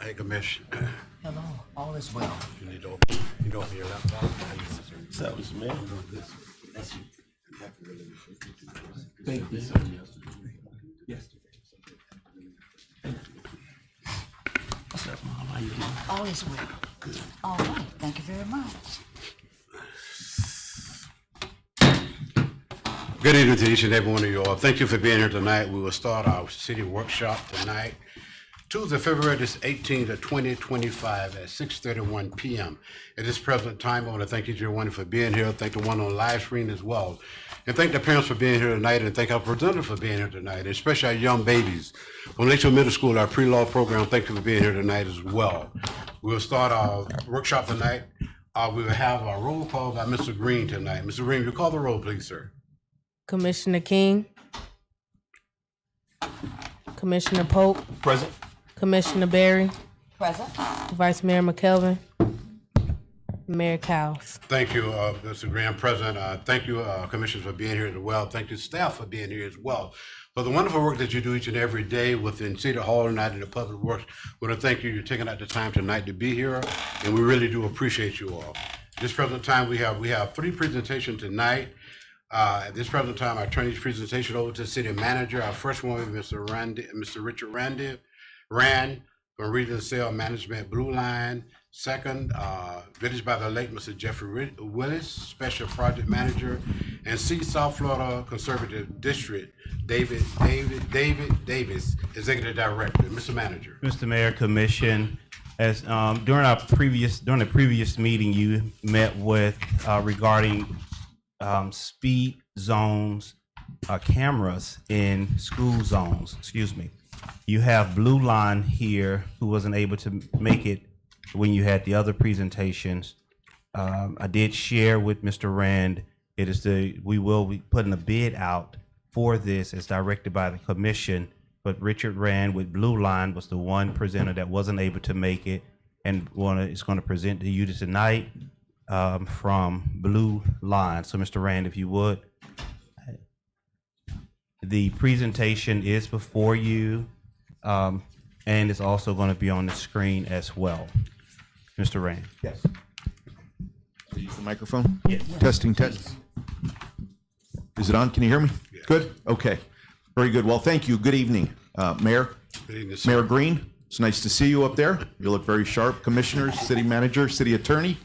Hey, Commissioner, Hello, all is well. you need to open your laptop. So, Mr. Mayor. Thank you. Yes. What's up, Mom? How you doing? All is well. Good. All right, thank you very much. Good evening to each and every one of you all. Thank you for being here tonight. We will start our city workshop tonight, Tuesday, February 18th, 2025 at 6:31 p.m. At this present time, I want to thank each and every one for being here. Thank the one on live screen as well. And thank the parents for being here tonight, and thank our presenters for being here tonight, especially our young babies. From Lakeshore Middle School, our pre-law program, thank you for being here tonight as well. We will start our workshop tonight. We will have a roll call by Mr. Green tonight. Mr. Green, you call the roll, please, sir. Commissioner King, Commissioner Pope, Present. Commissioner Berry, Present. Vice Mayor McKelvin, Mayor Cowles. Thank you, Mr. Graham, President. Thank you, Commissioners, for being here as well. Thank you, staff, for being here as well. For the wonderful work that you do each and every day within City Hall and out in the public works, we want to thank you. You're taking out the time tonight to be here, and we really do appreciate you all. At this present time, we have three presentations tonight. At this present time, I turn this presentation over to the City Manager. Our first one is Mr. Richard Rand from Regional Sales Management Blue Line. Second, Village by the Lake, Mr. Jeffrey Willis, Special Project Manager, and South Florida Conservative District, David Davis, Executive Director. Mr. Manager. Mr. Mayor, Commission, as during the previous meeting, you met with regarding speed zones, cameras in school zones. Excuse me. You have Blue Line here who wasn't able to make it when you had the other presentations. I did share with Mr. Rand. We will be putting a bid out for this as directed by the commission, but Richard Rand with Blue Line was the one presenter that wasn't able to make it and is going to present to you tonight from Blue Line. So Mr. Rand, if you would. The presentation is before you and it's also going to be on the screen as well. Mr. Rand. Yes. Use the microphone? Yes. Testing, test. Is it on? Can you hear me? Yes. Good? Okay. Very good. Well, thank you. Good evening, Mayor. Good evening, sir. Mayor Green, it's nice to see you up there. You look very sharp. Commissioners, City Manager, City Attorney,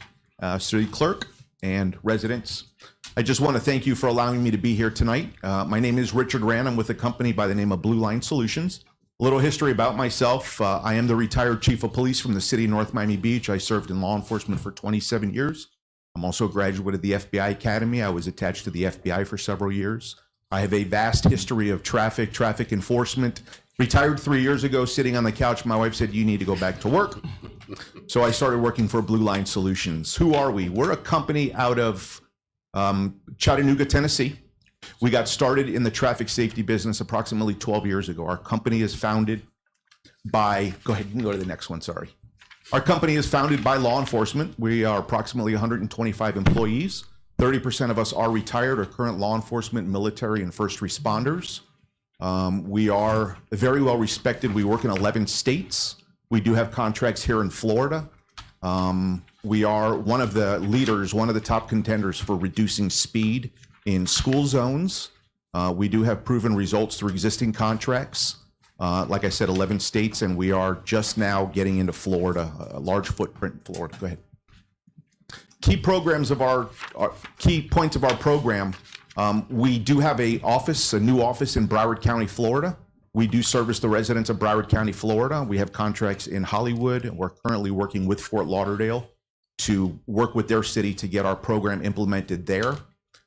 City Clerk, and residents. I just want to thank you for allowing me to be here tonight. My name is Richard Rand. I'm with a company by the name of Blue Line Solutions. A little history about myself. I am the retired chief of police from the city of North Miami Beach. I served in law enforcement for 27 years. I'm also a graduate of the FBI Academy. I was attached to the FBI for several years. I have a vast history of traffic enforcement. Retired 3 years ago, sitting on the couch, my wife said, you need to go back to work. So I started working for Blue Line Solutions. Who are we? We're a company out of Chattanooga, Tennessee. We got started in the traffic safety business approximately 12 years ago. Our company is founded by, go ahead, you can go to the next one, sorry. Our company is founded by law enforcement. We are approximately 125 employees. 30% of us are retired or current law enforcement, military, and first responders. We are very well respected. We work in 11 states. We do have contracts here in Florida. We are one of the leaders, one of the top contenders for reducing speed in school zones. We do have proven results through existing contracts. Like I said, 11 states, and we are just now getting into Florida, a large footprint in Florida. Go ahead. Key programs of our key points of our program. We do have a new office in Broward County, Florida. We do service the residents of Broward County, Florida. We have contracts in Hollywood, and we're currently working with Fort Lauderdale to work with their city to get our program implemented there,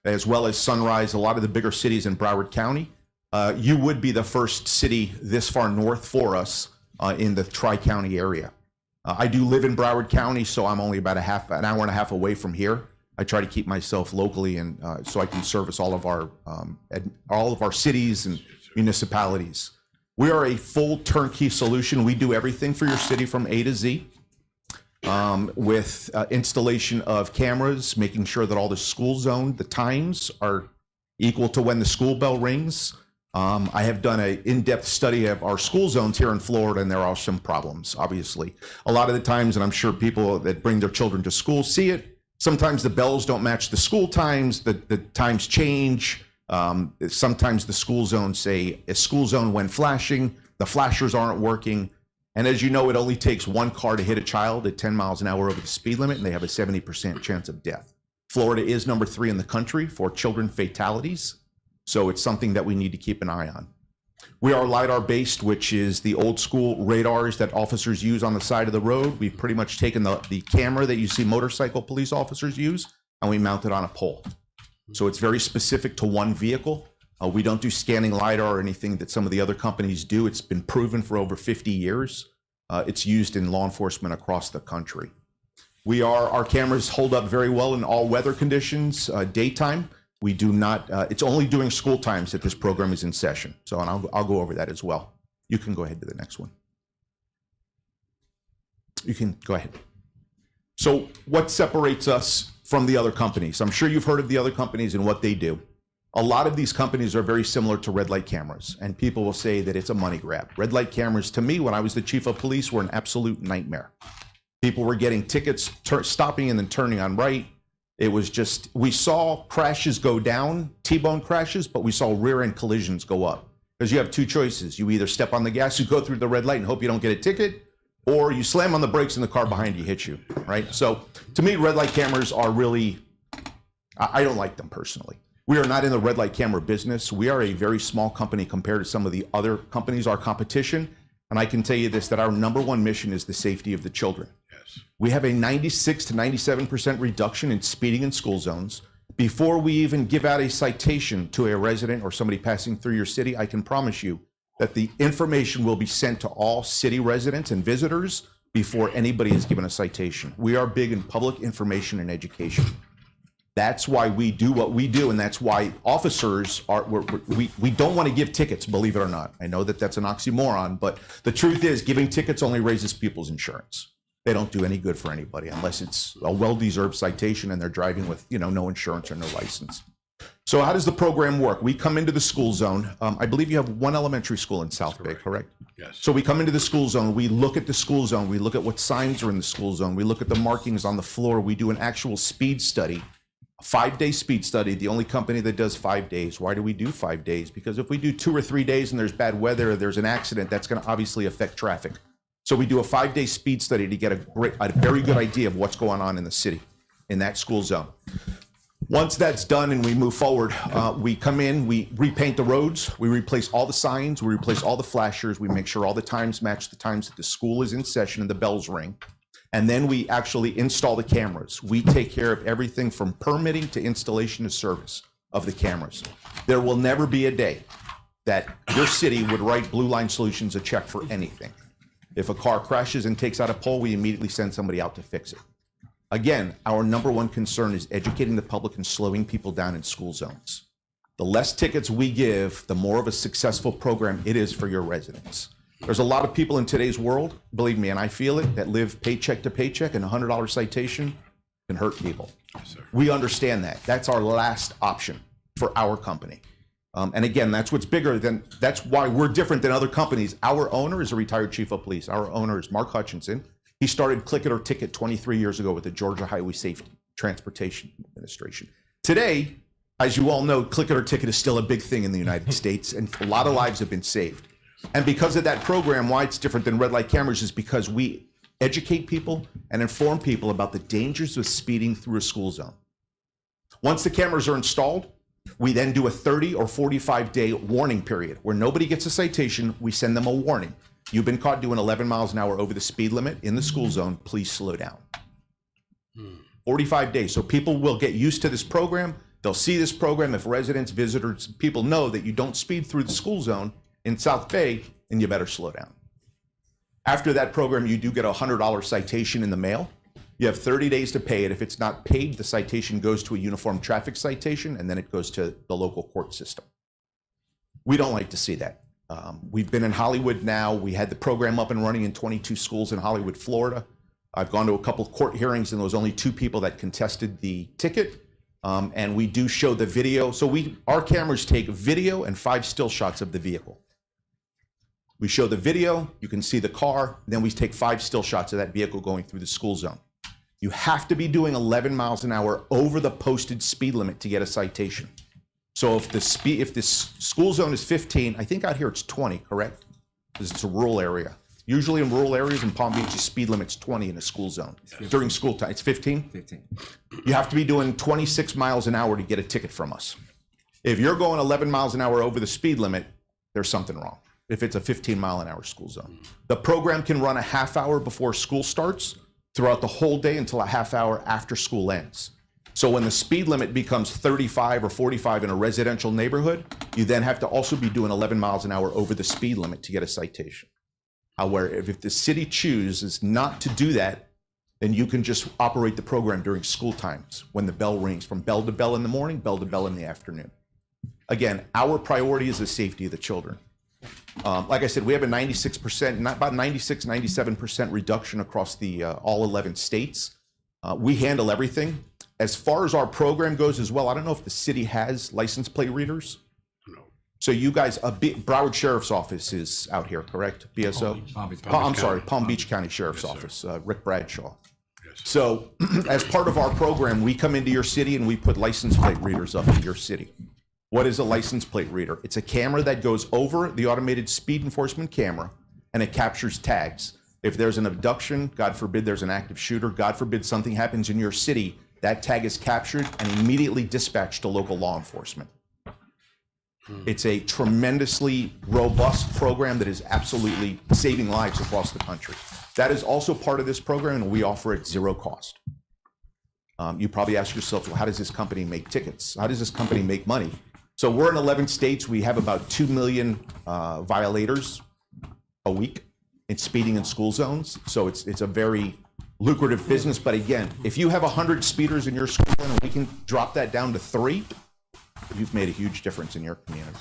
as well as Sunrise, a lot of the bigger cities in Broward County. You would be the first city this far north for us in the Tri-County area. I do live in Broward County, so I'm only about an hour and a half away from here. I try to keep myself locally, and so I can service all of our cities and municipalities. We are a full turnkey solution. We do everything for your city from A to Z, with installation of cameras, making sure that all the school zone, the times are equal to when the school bell rings. I have done an in-depth study of our school zones here in Florida, and there are some problems, obviously. A lot of the times, and I'm sure people that bring their children to school see it, sometimes the bells don't match the school times, the times change. Sometimes the school zones say a school zone when flashing, the flashers aren't working. And as you know, it only takes one car to hit a child at 10 miles an hour over the speed limit, and they have a 70% chance of death. Florida is number 3 in the country for children fatalities. So it's something that we need to keep an eye on. We are LiDAR based, which is the old school radars that officers use on the side of the road. We've pretty much taken the camera that you see motorcycle police officers use, and we mount it on a pole. So it's very specific to one vehicle. We don't do scanning LiDAR or anything that some of the other companies do. It's been proven for over 50 years. It's used in law enforcement across the country. Our cameras hold up very well in all weather conditions, daytime. We do not, it's only during school times that this program is in session. So, and I'll go over that as well. You can go ahead to the next one. You can go ahead. So what separates us from the other companies? I'm sure you've heard of the other companies and what they do. A lot of these companies are very similar to red light cameras, and people will say that it's a money grab. Red light cameras, to me, when I was the chief of police, were an absolute nightmare. People were getting tickets, stopping and then turning on right. It was just, we saw crashes go down, T-bone crashes, but we saw rear end collisions go up. Because you have two choices. You either step on the gas, you go through the red light and hope you don't get a ticket, or you slam on the brakes and the car behind you hits you, right? So to me, red light cameras are really, I don't like them personally. We are not in the red light camera business. We are a very small company compared to some of the other companies, our competition. And I can tell you this, that our number one mission is the safety of the children. Yes. We have a 96 to 97% reduction in speeding in school zones. Before we even give out a citation to a resident or somebody passing through your city, I can promise you that the information will be sent to all city residents and visitors before anybody is given a citation. We are big in public information and education. That's why we do what we do, and that's why officers are, we don't want to give tickets, believe it or not. I know that that's an oxymoron, but the truth is giving tickets only raises people's insurance. They don't do any good for anybody unless it's a well-deserved citation and they're driving with, no insurance or no license. So how does the program work? We come into the school zone. I believe you have one elementary school in South Bay, correct? Yes. So we come into the school zone, we look at the school zone, we look at what signs are in the school zone, we look at the markings on the floor, we do an actual speed study. A 5-day speed study, the only company that does 5 days. Why do we do 5 days? Because if we do 2 or 3 days and there's bad weather, there's an accident, that's going to obviously affect traffic. So we do a 5-day speed study to get a very good idea of what's going on in the city, in that school zone. Once that's done and we move forward, we come in, we repaint the roads, we replace all the signs, we replace all the flashers, we make sure all the times match the times that the school is in session and the bells ring. And then we actually install the cameras. We take care of everything from permitting to installation to service of the cameras. There will never be a day that your city would write Blue Line Solutions a check for anything. If a car crashes and takes out a pole, we immediately send somebody out to fix it. Again, our number one concern is educating the public and slowing people down in school zones. The less tickets we give, the more of a successful program it is for your residents. There's a lot of people in today's world, believe me, and I feel it, that live paycheck to paycheck, and a $100 citation can hurt people. Yes, sir. We understand that. That's our last option for our company. And again, that's what's bigger than, that's why we're different than other companies. Our owner is a retired chief of police. Our owner is Mark Hutchinson. He started Click It or Ticket 23 years ago with the Georgia Highway Safety Transportation Administration. Today, as you all know, Click It or Ticket is still a big thing in the United States, and a lot of lives have been saved. And because of that program, why it's different than red light cameras is because we educate people and inform people about the dangers of speeding through a school zone. Once the cameras are installed, we then do a 30 or 45-day warning period where nobody gets a citation. We send them a warning. You've been caught doing 11 miles an hour over the speed limit in the school zone. Please slow down. 45 days. So people will get used to this program. They'll see this program. If residents, visitors, people know that you don't speed through the school zone in South Bay, and you better slow down. After that program, you do get a $100 citation in the mail. You have 30 days to pay it. If it's not paid, the citation goes to a uniform traffic citation, and then it goes to the local court system. We don't like to see that. We've been in Hollywood now. We had the program up and running in 22 schools in Hollywood, Florida. I've gone to a couple of court hearings, and there was only 2 people that contested the ticket. And we do show the video. So our cameras take video and 5 still shots of the vehicle. We show the video, you can see the car, then we take 5 still shots of that vehicle going through the school zone. You have to be doing 11 miles an hour over the posted speed limit to get a citation. So if the school zone is 15, I think out here it's 20, correct? Because it's a rural area. Usually in rural areas in Palm Beach, the speed limit's 20 in a school zone. During school time, it's 15? 15. You have to be doing 26 miles an hour to get a ticket from us. If you're going 11 miles an hour over the speed limit, there's something wrong. If it's a 15-mile-an-hour school zone. The program can run a half hour before school starts throughout the whole day until a half hour after school ends. So when the speed limit becomes 35 or 45 in a residential neighborhood, you then have to also be doing 11 miles an hour over the speed limit to get a citation. However, if the city chooses not to do that, then you can just operate the program during school times when the bell rings, from bell to bell in the morning, bell to bell in the afternoon. Again, our priority is the safety of the children. Like I said, we have a 96%, about 96, 97% reduction across the all 11 states. We handle everything. As far as our program goes as well, I don't know if the city has license plate readers. No. So you guys, Broward Sheriff's Office is out here, correct? BSO? Palm Beach County Sheriff's Office, Rick Bradshaw. Yes. So as part of our program, we come into your city and we put license plate readers up in your city. What is a license plate reader? It's a camera that goes over the automated speed enforcement camera and it captures tags. If there's an abduction, God forbid there's an active shooter, God forbid something happens in your city, that tag is captured and immediately dispatched to local law enforcement. It's a tremendously robust program that is absolutely saving lives across the country. That is also part of this program, and we offer it zero cost. You probably ask yourself, well, how does this company make tickets? How does this company make money? So we're in 11 states. We have about 2 million violators a week in speeding in school zones. So it's a very lucrative business. But again, if you have 100 speeders in your school and we can drop that down to 3, you've made a huge difference in your community.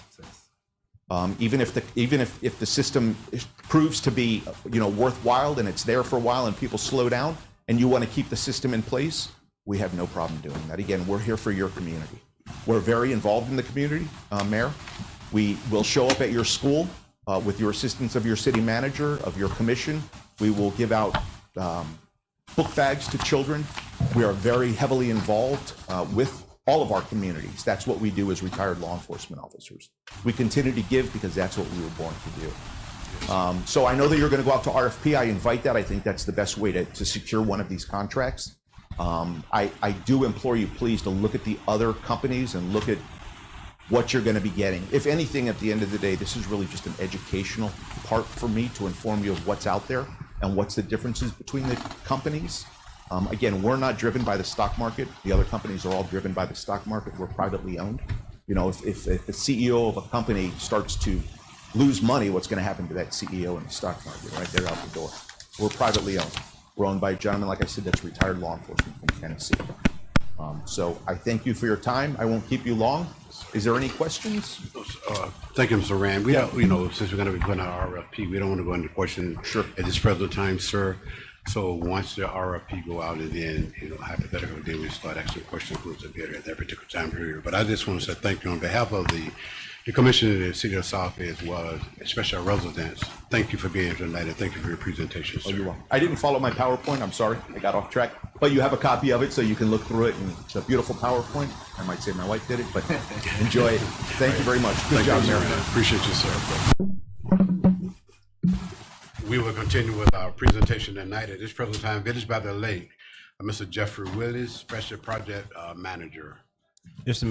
Even if the system proves to be worthwhile and it's there for a while and people slow down and you want to keep the system in place, we have no problem doing that. Again, we're here for your community. We're very involved in the community, Mayor. We will show up at your school with your assistance of your city manager, of your commission. We will give out book bags to children. We are very heavily involved with all of our communities. That's what we do as retired law enforcement officers. We continue to give because that's what we were born to do. So I know that you're going to go out to RFP. I invite that. I think that's the best way to secure one of these contracts. I do implore you, please, to look at the other companies and look at what you're going to be getting. If anything, at the end of the day, this is really just an educational part for me to inform you of what's out there and what's the differences between the companies. Again, we're not driven by the stock market. The other companies are all driven by the stock market. We're privately owned. You know, if the CEO of a company starts to lose money, what's going to happen to that CEO in the stock market, right? They're out the door. We're privately owned. We're owned by a gentleman, like I said, that's retired law enforcement from Tennessee. So I thank you for your time. I won't keep you long. Is there any questions? Thank you, Mr. Rand. We don't, since we're going to be putting out RFP, we don't want to go into questions at this present time, sir. So once the RFP go out and then, hypothetically, then we start asking questions who's the bidder at that particular time period. But I just want to say thank you on behalf of the Commission of the City of South Bay, as well as especially our residents. Thank you for being here tonight, and thank you for your presentation, sir. Oh, you're welcome. I didn't follow my PowerPoint. I'm sorry. I got off track. But you have a copy of it, so you can look through it. And it's a beautiful PowerPoint. I might say my wife did it, but enjoy it. Thank you very much. Good job, Mayor. Appreciate you, sir. We will continue with our presentation tonight. At this present time, Village by the Lake, Mr. Jeffrey Willis, Special Project Manager. Mr.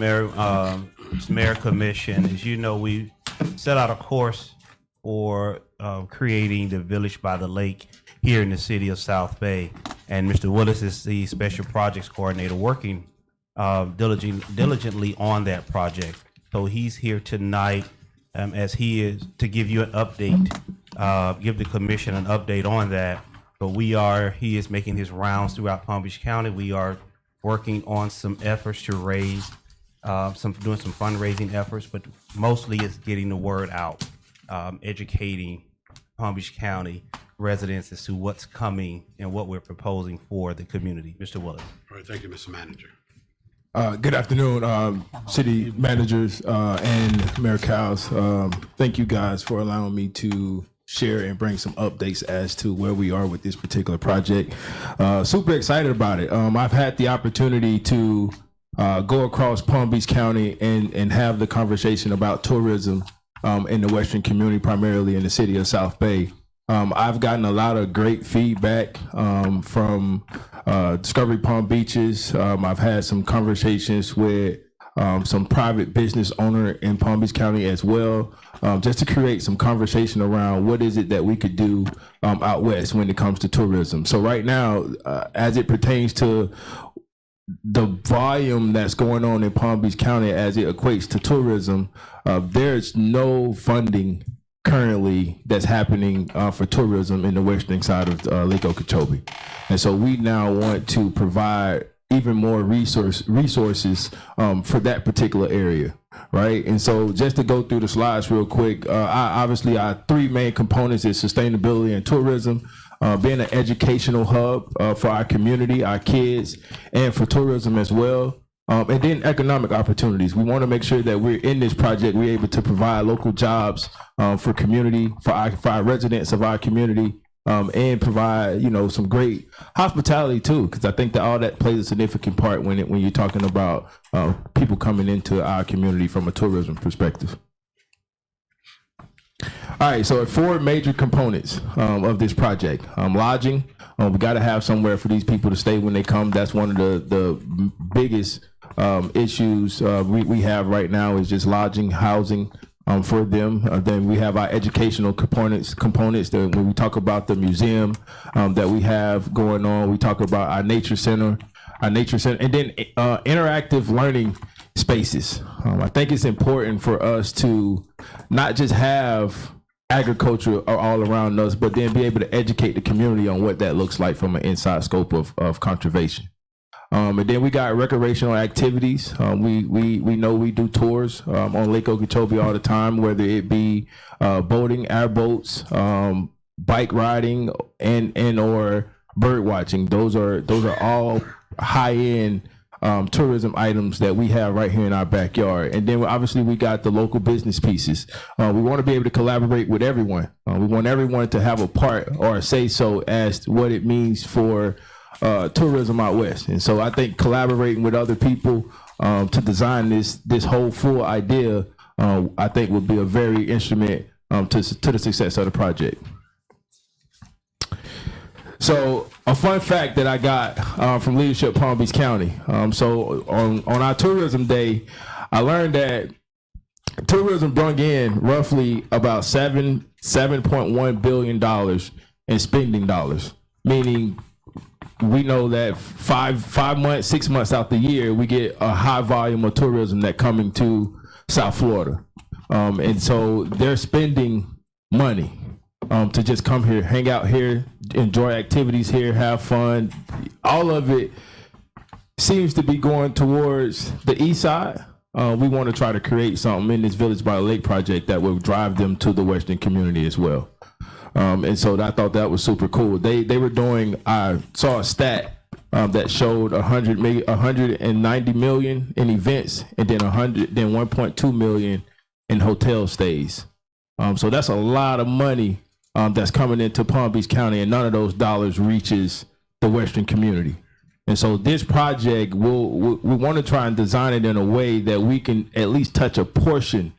Mayor, Commission, as you know, we set out a course for creating the Village by the Lake here in the city of South Bay. And Mr. Willis is the Special Projects Coordinator working diligently on that project. So he's here tonight as he is to give you an update, give the commission an update on that. But he is making his rounds throughout Palm Beach County. We are working on some efforts to raise, doing some fundraising efforts, but mostly it's getting the word out, educating Palm Beach County residents as to what's coming and what we're proposing for the community. Mr. Willis. All right, thank you, Mr. Manager. Good afternoon, city managers and Mayor Cowles. Thank you guys for allowing me to share and bring some updates as to where we are with this particular project. Super excited about it. I've had the opportunity to go across Palm Beach County and have the conversation about tourism in the Western community, primarily in the city of South Bay. I've gotten a lot of great feedback from Discovery Palm Beaches. I've had some conversations with some private business owner in Palm Beach County as well, just to create some conversation around what is it that we could do out west when it comes to tourism. So right now, as it pertains to the volume that's going on in Palm Beach County as it equates to tourism, there's no funding currently that's happening for tourism in the western side of Lake Okeechobee. And so we now want to provide even more resources for that particular area, right? And so just to go through the slides real quick, obviously our three main components is sustainability and tourism, being an educational hub for our community, our kids, and for tourism as well. And then economic opportunities. We want to make sure that we're in this project, we're able to provide local jobs for community, for our residents of our community, and provide, some great hospitality too, because I think that all that plays a significant part when you're talking about people coming into our community from a tourism perspective. All right, so 4 major components of this project. Lodging, we got to have somewhere for these people to stay when they come. That's one of the biggest issues we have right now is just lodging, housing for them. Then we have our educational components that when we talk about the museum that we have going on, we talk about our nature center, and then interactive learning spaces. I think it's important for us to not just have agriculture all around us, but then be able to educate the community on what that looks like from an inside scope of conservation. And then we got recreational activities. We know we do tours on Lake Okeechobee all the time, whether it be boating, airboats, bike riding, and or bird watching. Those are all high end tourism items that we have right here in our backyard. And then obviously we got the local business pieces. We want to be able to collaborate with everyone. We want everyone to have a part or a say so as to what it means for tourism out west. And so I think collaborating with other people to design this whole full idea, I think would be a very instrument to the success of the project. So a fun fact that I got from Leadership Palm Beach County. So on our tourism day, I learned that tourism brought in roughly about $7.1 billion in spending dollars, meaning we know that 6 months out the year, we get a high volume of tourism that coming to South Florida. And so they're spending money to just come here, hang out here, enjoy activities here, have fun. All of it seems to be going towards the east side. We want to try to create something in this Village by the Lake project that will drive them to the western community as well. And so I thought that was super cool. They were doing, I saw a stat that showed 190 million in events, and then 1.2 million in hotel stays. So that's a lot of money that's coming into Palm Beach County, and none of those dollars reaches the western community. And so this project, we want to try and design it in a way that we can at least touch a portion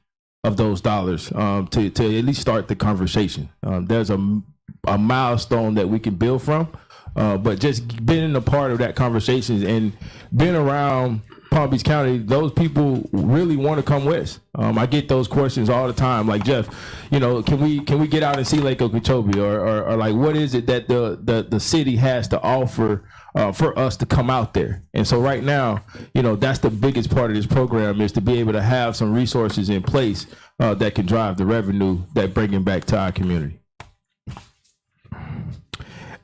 of those dollars to at least start the conversation. There's a milestone that we can build from, but just being a part of that conversation and being around Palm Beach County, those people really want to come west. I get those questions all the time, like, Jeff, can we get out and see Lake Okeechobee, or like, what is it that the city has to offer for us to come out there? And so right now, that's the biggest part of this program, is to be able to have some resources in place that can drive the revenue that bringing back to our community.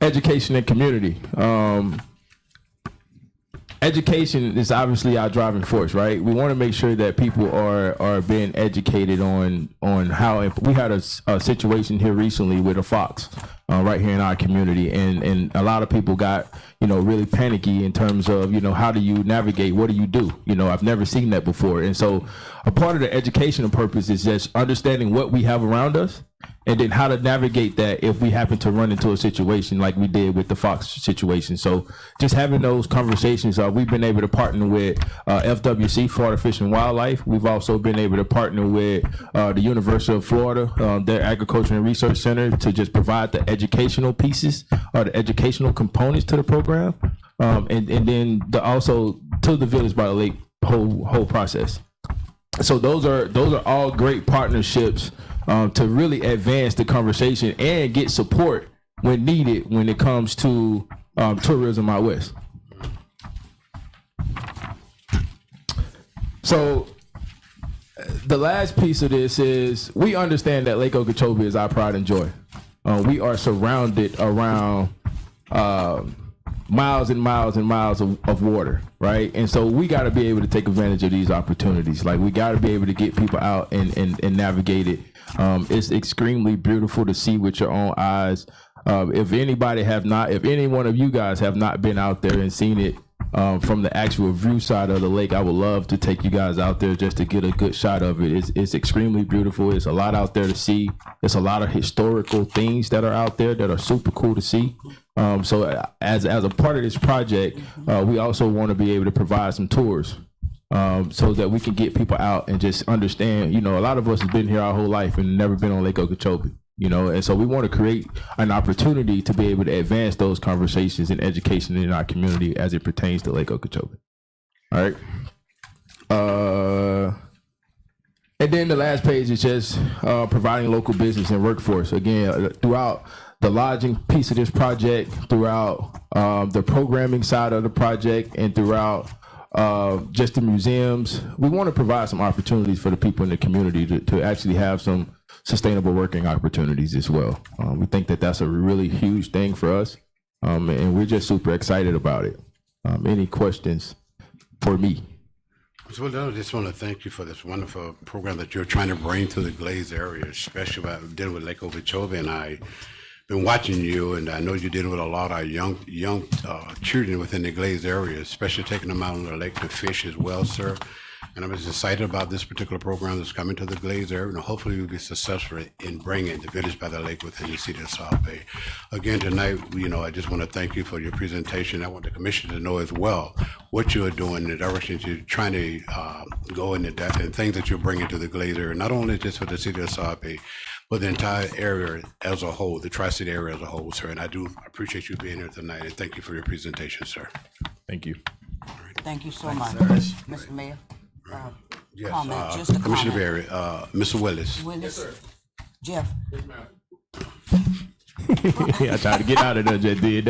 Education and community. education is obviously our driving force, right? We want to make sure that people are being educated on how we had a situation here recently with a fox right here in our community, and a lot of people got really panicky in terms of how do you navigate, what do you do? I've never seen that before, and so a part of the educational purpose is just understanding what we have around us, and then how to navigate that if we happen to run into a situation like we did with the fox situation. So just having those conversations, we've been able to partner with FWC, Florida Fish and Wildlife. We've also been able to partner with the University of Florida, their Agriculture and Research Center, to just provide the educational pieces or the educational components to the program. And then also to the Village by the Lake whole process. So those are all great partnerships to really advance the conversation and get support when needed when it comes to tourism out west. So the last piece of this is we understand that Lake Okeechobee is our pride and joy. We are surrounded around miles and miles and miles of water, right? And so we got to be able to take advantage of these opportunities. Like, we got to be able to get people out and navigate it. It's extremely beautiful to see with your own eyes. If any one of you guys have not been out there and seen it from the actual view side of the lake, I would love to take you guys out there just to get a good shot of it. It's extremely beautiful. It's a lot out there to see. There's a lot of historical things that are out there that are super cool to see. So as a part of this project, we also want to be able to provide some tours so that we can get people out and just understand. A lot of us have been here our whole life and never been on Lake Okeechobee. And so we want to create an opportunity to be able to advance those conversations and education in our community as it pertains to Lake Okeechobee. All right. And then the last page is just providing local business and workforce. Again, throughout the lodging piece of this project, throughout the programming side of the project, and throughout just the museums, we want to provide some opportunities for the people in the community to actually have some sustainable working opportunities as well. We think that that's a really huge thing for us, and we're just super excited about it. Any questions for me? So I just want to thank you for this wonderful program that you're trying to bring to the Glaze area, especially about dealing with Lake Okeechobee. And I've been watching you, and I know you're dealing with a lot of young children within the Glaze area, especially taking them out on the lake to fish as well, sir. And I'm just excited about this particular program that's coming to the Glaze area, and hopefully we'll be successful in bringing the Village by the Lake within the city of South Bay. Again, tonight, I just want to thank you for your presentation. I want the commission to know as well what you are doing, the direction you're trying to go in, and things that you're bringing to the Glaze area, not only just for the city of South Bay, but the entire area as a whole, the Tri-City area as a whole, sir. And I do appreciate you being here tonight, and thank you for your presentation, sir. Thank you. Thank you so much, Mr. Mayor. Yes, Comment, just a Commissioner comment. Barry, Mr. Willis. Willis? Jeff? I tried to get out of there, just did.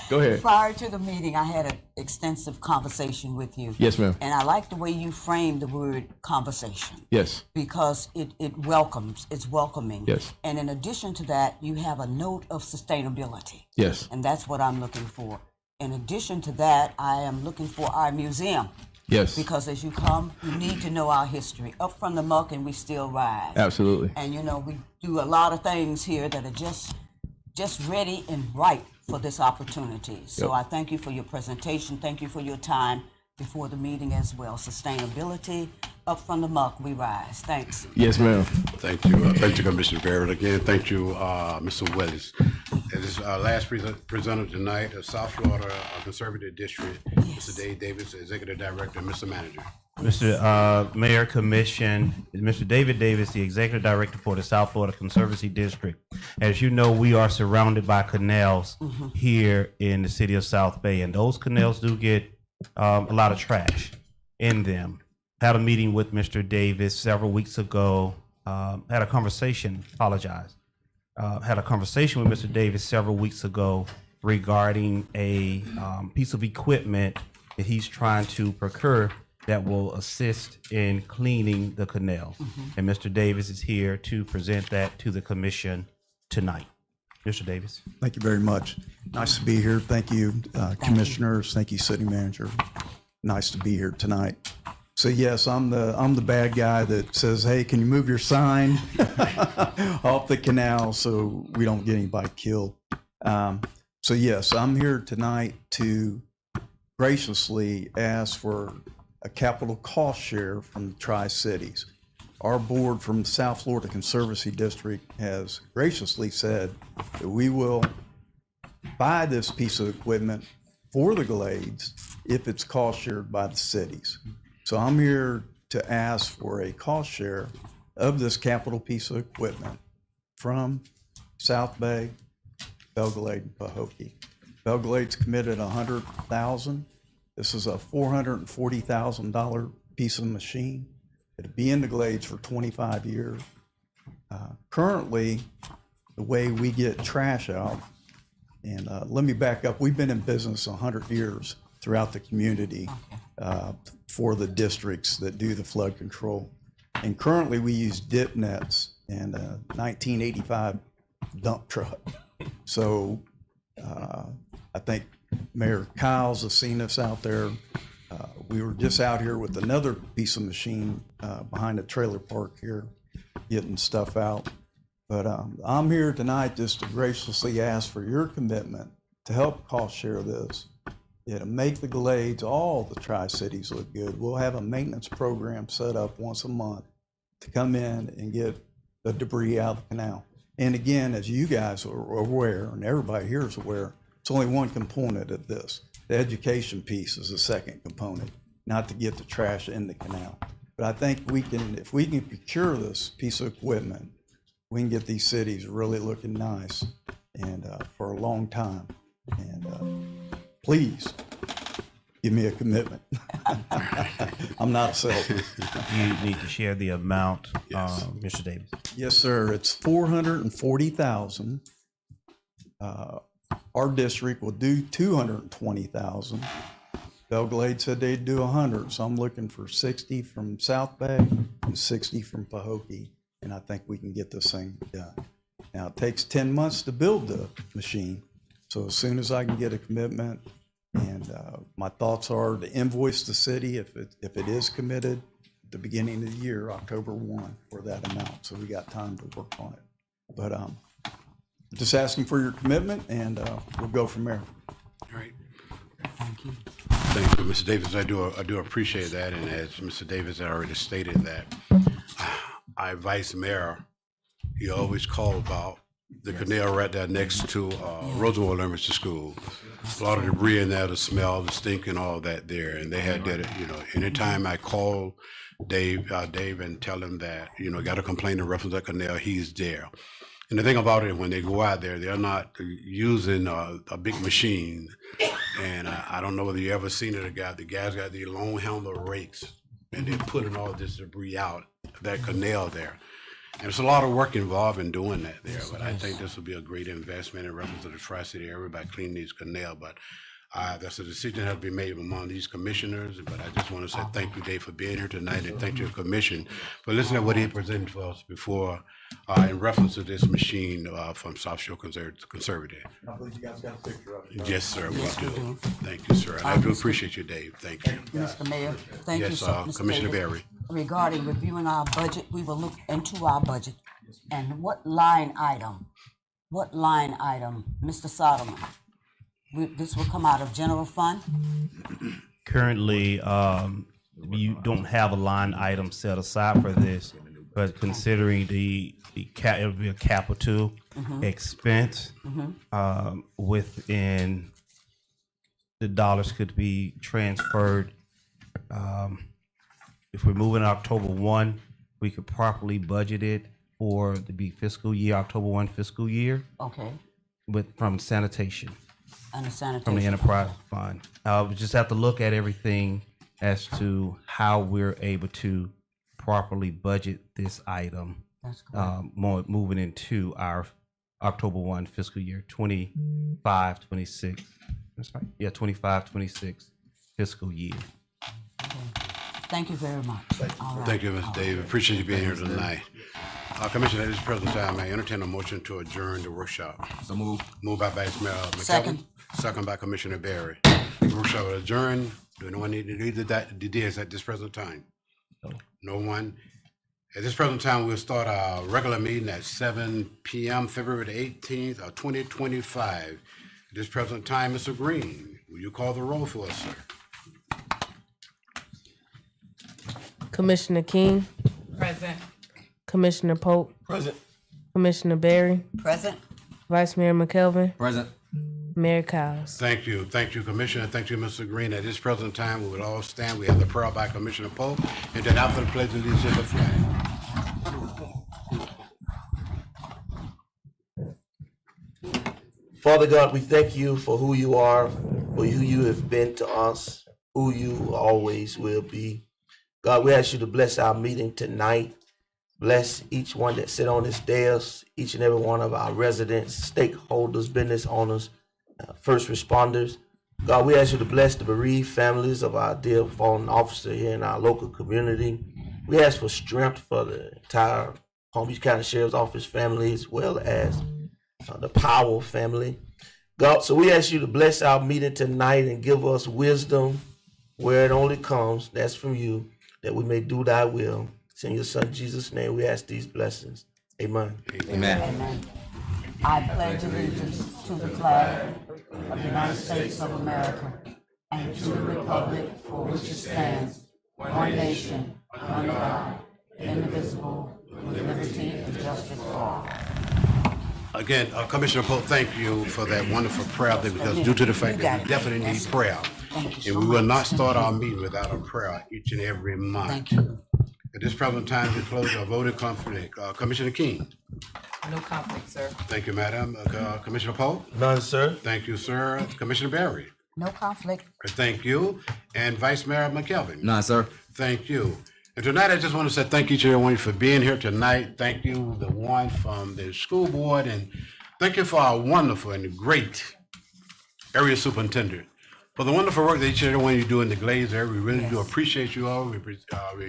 Go ahead. Prior to the meeting, I had an extensive conversation with you. Yes, ma'am. And I like the way you framed the word conversation. Yes. Because it's welcoming. Yes. And in addition to that, you have a note of sustainability. Yes. And that's what I'm looking for. In addition to that, I am looking for our museum. Yes. Because as you come, you need to know our history. Up from the muck and we still rise. Absolutely. And we do a lot of things here that are just ready and right for this opportunity. So I thank you for your presentation. Thank you for your time before the meeting as well. Sustainability, up from the muck we rise. Thanks. Yes, ma'am. Thank you. Thank you, Commissioner Barrett. Again, thank you, Mr. Willis. This is our last presenter tonight, South Florida Conservative District, Mr. Dave Davis, Executive Director, Mr. Manager. Mr. Mayor, Commission, Mr. David Davis, the Executive Director for the South Florida Conservancy District. As you know, we are surrounded by canals here in the city of South Bay, and those canals do get a lot of trash in them. Had a meeting with Mr. Davis several weeks ago, had a conversation with Mr. Davis several weeks ago regarding a piece of equipment that he's trying to procure that will assist in cleaning the canals. And Mr. Davis is here to present that to the commission tonight. Mr. Davis. Thank you very much. Nice to be here. Thank you, commissioners. Thank you, city manager. Nice to be here tonight. So yes, I'm the bad guy that says, hey, can you move your sign off the canal so we don't get anybody killed? So yes, I'm here tonight to graciously ask for a capital cost share from the Tri-Cities. Our board from the South Florida Conservancy District has graciously said that we will buy this piece of equipment for the Glades if it's cost shared by the cities. So I'm here to ask for a cost share of this capital piece of equipment from South Bay, Belglade, and Pahokee. Belglade's committed $100,000. This is a $440,000 piece of machine. It'll be in the Glades for 25 years. Currently, the way we get trash out, and let me back up, we've been in business 100 years throughout the community for the districts that do the flood control. And currently we use dip nets and a 1985 dump truck. So I think Mayor Kyles has seen us out there. We were just out here with another piece of machine behind the trailer park here, getting stuff out. But I'm here tonight just to graciously ask for your commitment to help cost share this. It'll make the Glades, all the Tri-Cities look good. We'll have a maintenance program set up once a month to come in and get the debris out of the canal. And again, as you guys are aware, and everybody here is aware, it's only one component of this. The education piece is the second component, not to get the trash in the canal. But I think we can, if we can procure this piece of equipment, we can get these cities really looking nice and for a long time. And please give me a commitment. I'm not a salesman. You need to share the amount, Mr. Davis. Yes, sir. It's $440,000. Our district will do $220,000. Belglade said they'd do 100, so I'm looking for 60 from South Bay and 60 from Pahokee, and I think we can get this thing done. Now, it takes 10 months to build the machine, so as soon as I can get a commitment, and my thoughts are to invoice the city if it is committed at the beginning of the year, October 1, for that amount, so we got time to work on it. But just asking for your commitment, and we'll go from there. All right. Thank you. Thank you, Mr. Davis. I do appreciate that. And as Mr. Davis had already stated that our vice mayor, he always called about the canal right there next to Roosevelt Elementary School. A lot of debris in there, the smell, the stink and all that there. And they had that, anytime I call Dave and tell him that, got a complaint in reference to that canal, he's there. And the thing about it, when they go out there, they're not using a big machine. And I don't know whether you ever seen it. The guys got the long handle rakes, and they're putting all this debris out of that canal there. And there's a lot of work involved in doing that there. But I think this will be a great investment in reference to the Tri-City area by cleaning these canals. But that's a decision that has to be made among these commissioners. But I just want to say thank you, Dave, for being here tonight, and thank you, commission, for listening to what he presented for us before in reference to this machine from South Shore Conservative. I believe you guys got a picture of it. Yes, sir, we do. Thank you, sir. And I do appreciate you, Dave. Thank you. Mr. Mayor, thank you Yes, so much. Commissioner Berry. Regarding reviewing our budget, we will look into our budget and what line item, Mr. Soderman, this will come out of general fund? Currently, you don't have a line item set aside for this, but considering it'll be a capital expense, within the dollars could be transferred. If we're moving October 1, we could properly budget it for the fiscal year, October 1 fiscal year, Okay, from sanitation. and the sanitation. From the enterprise fund. We just have to look at everything as to how we're able to properly budget this item, That's correct. moving into our October 1 fiscal year 25-26. That's right. Yeah, 25-26 fiscal year. Thank you very much. All right. Thank you, Mr. Dave. Appreciate you being here tonight. Commissioner, at this present time, I entertain a motion to adjourn the workshop. So move. Moved by Vice Mayor McKelvin. Second. Second by Commissioner Barry. The workshop will adjourn. Do anyone need to read the days at this present time? No one. At this present time, we'll start our regular meeting at 7 p.m., February the 18th of 2025. At this present time, Mr. Green, will you call the roll for us, sir? Commissioner King, Present. Commissioner Pope, Present. Commissioner Barry, Present. Vice Mayor McKelvin, Present. Mayor Cowles. Thank you, Commissioner. Thank you, Mr. Green. At this present time, we would all stand. We have the prayer by Commissioner Pope, and then after the pledge of allegiance to the flag. Father God, we thank you for who you are, for who you have been to us, who you always will be. God, we ask you to bless our meeting tonight. Bless each one that sit on this dais, each and every one of our residents, stakeholders, business owners, first responders. God, we ask you to bless the bereaved families of our dear fallen officer here in our local community. We ask for strength for the entire Palm Beach County Sheriff's Office family, as well as the Powell family. God, so we ask you to bless our meeting tonight and give us wisdom where it only comes, that's from you, that we may do thy will. It's in your son Jesus' name we ask these blessings. Amen. Amen. Amen. I pledge allegiance to the flag of the United States of America and to the republic for which it stands, one nation, under God, indivisible, with liberty and justice for all. Again, Commissioner Pope, thank you for that wonderful prayer, because due to the fact that we definitely need prayer, and we will not start our meeting without a prayer each and every month. Thank you. At this present time, we close our voting conflict. Commissioner King. No conflict, sir. Thank you, Madam. Commissioner Pope. None, sir. Thank you, sir. Commissioner Barry. No conflict. Thank you. And Vice Mayor McKelvin. None, sir. Thank you. And tonight, I just want to say thank you to everyone for being here tonight. Thank you, the one from the school board, and thank you for our wonderful and great area superintendent for the wonderful work that each and every one of you do in the Glaze area. We really do appreciate you all. We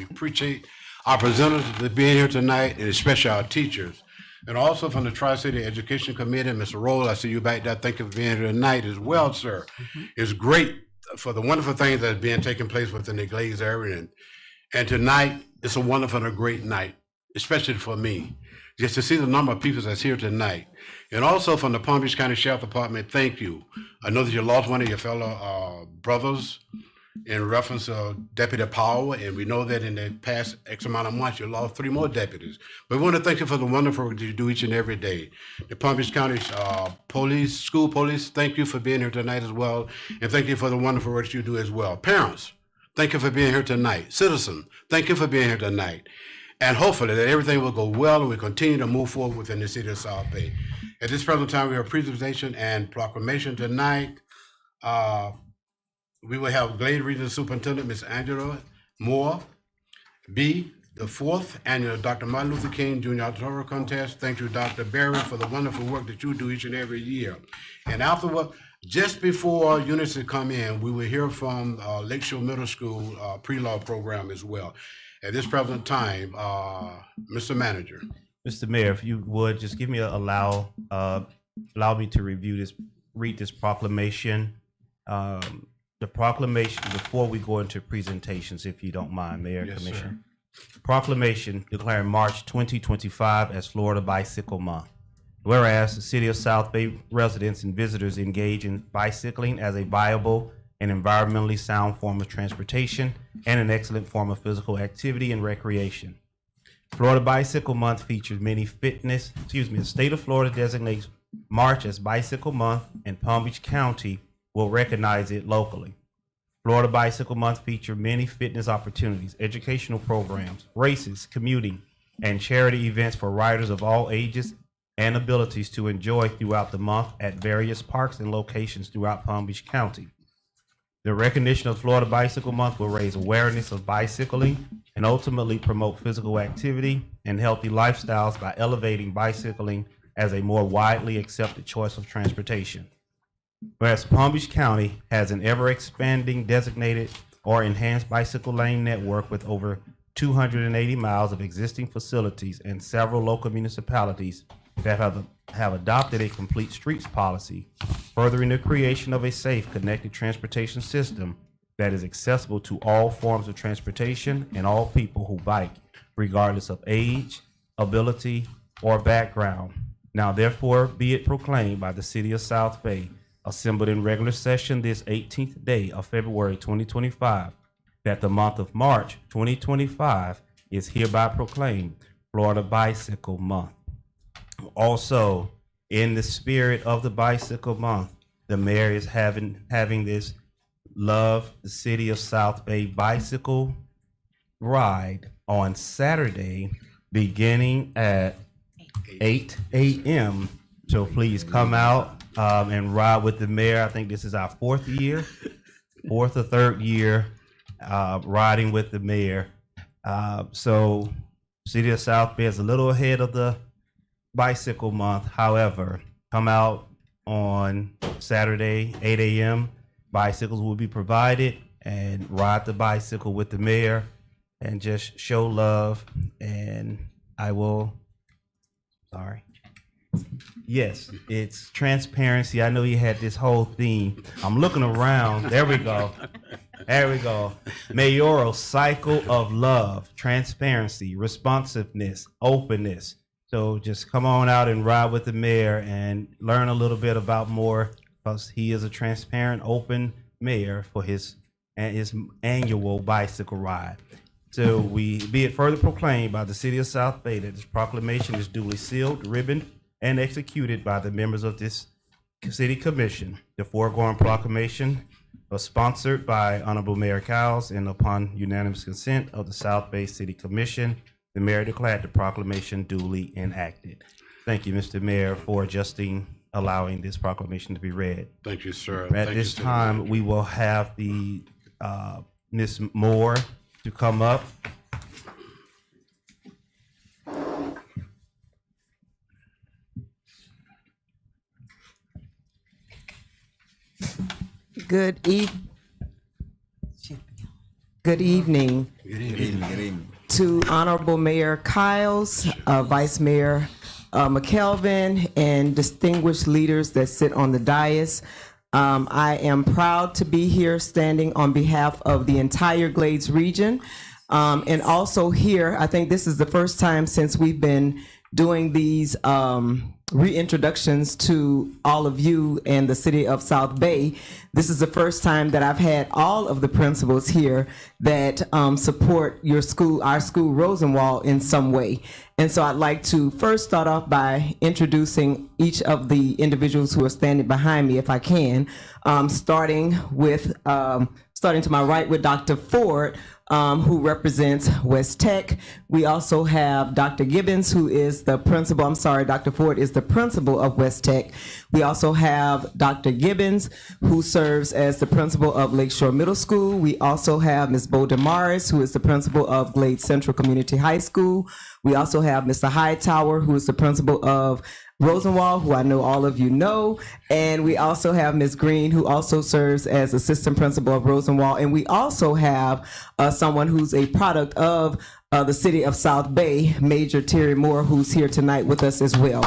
appreciate our presenters for being here tonight, and especially our teachers. And also from the Tri-City Education Committee, Mr. Roll, I see you back there. Thank you for being here tonight as well, sir. It's great for the wonderful things that are being taken place within the Glaze area. And tonight, it's a wonderful and a great night, especially for me, just to see the number of people that's here tonight. And also from the Palm Beach County Sheriff Department, thank you. I know that you lost one of your fellow brothers in reference to Deputy Powell, and we know that in the past X amount of months, you lost 3 more deputies. But we want to thank you for the wonderful work that you do each and every day. The Palm Beach County Police, School Police, thank you for being here tonight as well. And thank you for the wonderful work that you do as well. Parents, thank you for being here tonight. Citizens, thank you for being here tonight. And hopefully that everything will go well and we continue to move forward within the city of South Bay. At this present time, we have presentation and proclamation tonight. We will have Glade Regional Superintendent, Ms. Angela Moore. B, the 4th annual Dr. Martin Luther King Jr. Auditorium Contest. Thank you, Dr. Barry, for the wonderful work that you do each and every year. And afterward, just before units come in, we will hear from Lakeshore Middle School pre-law program as well. At this present time, Mr. Manager. Mr. Mayor, if you would just give me allow me to read this proclamation. The proclamation before we go into presentations, if you don't mind, Mayor, Yes, Commissioner. Proclamation declaring March 2025 as Florida Bicycle Month. Whereas the City of South Bay residents and visitors engage in bicycling as a viable and environmentally sound form of transportation and an excellent form of physical activity and recreation. Florida Bicycle Month features many the state of Florida designates March as Bicycle Month, and Palm Beach County will recognize it locally. Florida Bicycle Month features many fitness opportunities, educational programs, races, commuting, and charity events for riders of all ages and abilities to enjoy throughout the month at various parks and locations throughout Palm Beach County. The recognition of Florida Bicycle Month will raise awareness of bicycling and ultimately promote physical activity and healthy lifestyles by elevating bicycling as a more widely accepted choice of transportation. Whereas Palm Beach County has an ever-expanding designated or enhanced bicycle lane network with over 280 miles of existing facilities and several local municipalities that have adopted a complete streets policy, furthering the creation of a safe, connected transportation system that is accessible to all forms of transportation and all people who bike, regardless of age, ability, or background. Now therefore be it proclaimed by the city of South Bay, assembled in regular session this 18th day of February 2025, that the month of March 2025 is hereby proclaimed Florida Bicycle Month. Also, in the spirit of the Bicycle Month, the mayor is having this Love the City of South Bay bicycle ride on Saturday, beginning at 8 a.m. So please come out and ride with the mayor. I think this is our fourth or third year riding with the mayor. So City of South Bay is a little ahead of the Bicycle Month. However, come out on Saturday, 8 a.m. Bicycles will be provided, and ride the bicycle with the mayor and just show love. And yes, it's transparency. I know you had this whole theme. I'm looking around. There we go. There we go. Mayoral cycle of love, transparency, responsiveness, openness. So just come on out and ride with the mayor and learn a little bit about more, because he is a transparent, open mayor for his annual bicycle ride. So we be it further proclaimed by the city of South Bay that this proclamation is duly sealed, ribboned, and executed by the members of this city commission. The foregoing proclamation was sponsored by Honorable Mayor Cowles, and upon unanimous consent of the South Bay City Commission, the mayor declared the proclamation duly enacted. Thank you, Mr. Mayor, for allowing this proclamation to be read. Thank you, sir. At Thank this you, time, we will have the Ms. Moore to come up. Good evening to Honorable Mayor Kyles, Vice Mayor McKelvin, and distinguished leaders that sit on the dais. I am proud to be here standing on behalf of the entire Glades region. And also here, I think this is the first time since we've been doing these reintroductions to all of you and the city of South Bay. This is the first time that I've had all of the principals here that support your school, our school, Rosenwald, in some way. And so I'd like to first start off by introducing each of the individuals who are standing behind me, if I can, starting to my right with Dr. Ford, who represents West Tech. We also have Dr. Gibbons, who is the principal. I'm sorry, Dr. Ford is the principal of West Tech. We also have Dr. Gibbons, who serves as the principal of Lakeshore Middle School. We also have Ms. Bo Damaris, who is the principal of Glades Central Community High School. We also have Mr. Hightower, who is the principal of Rosenwald, who I know all of you know. And we also have Ms. Green, who also serves as assistant principal of Rosenwald. And we also have someone who's a product of the city of South Bay, Major Terry Moore, who's here tonight with us as well.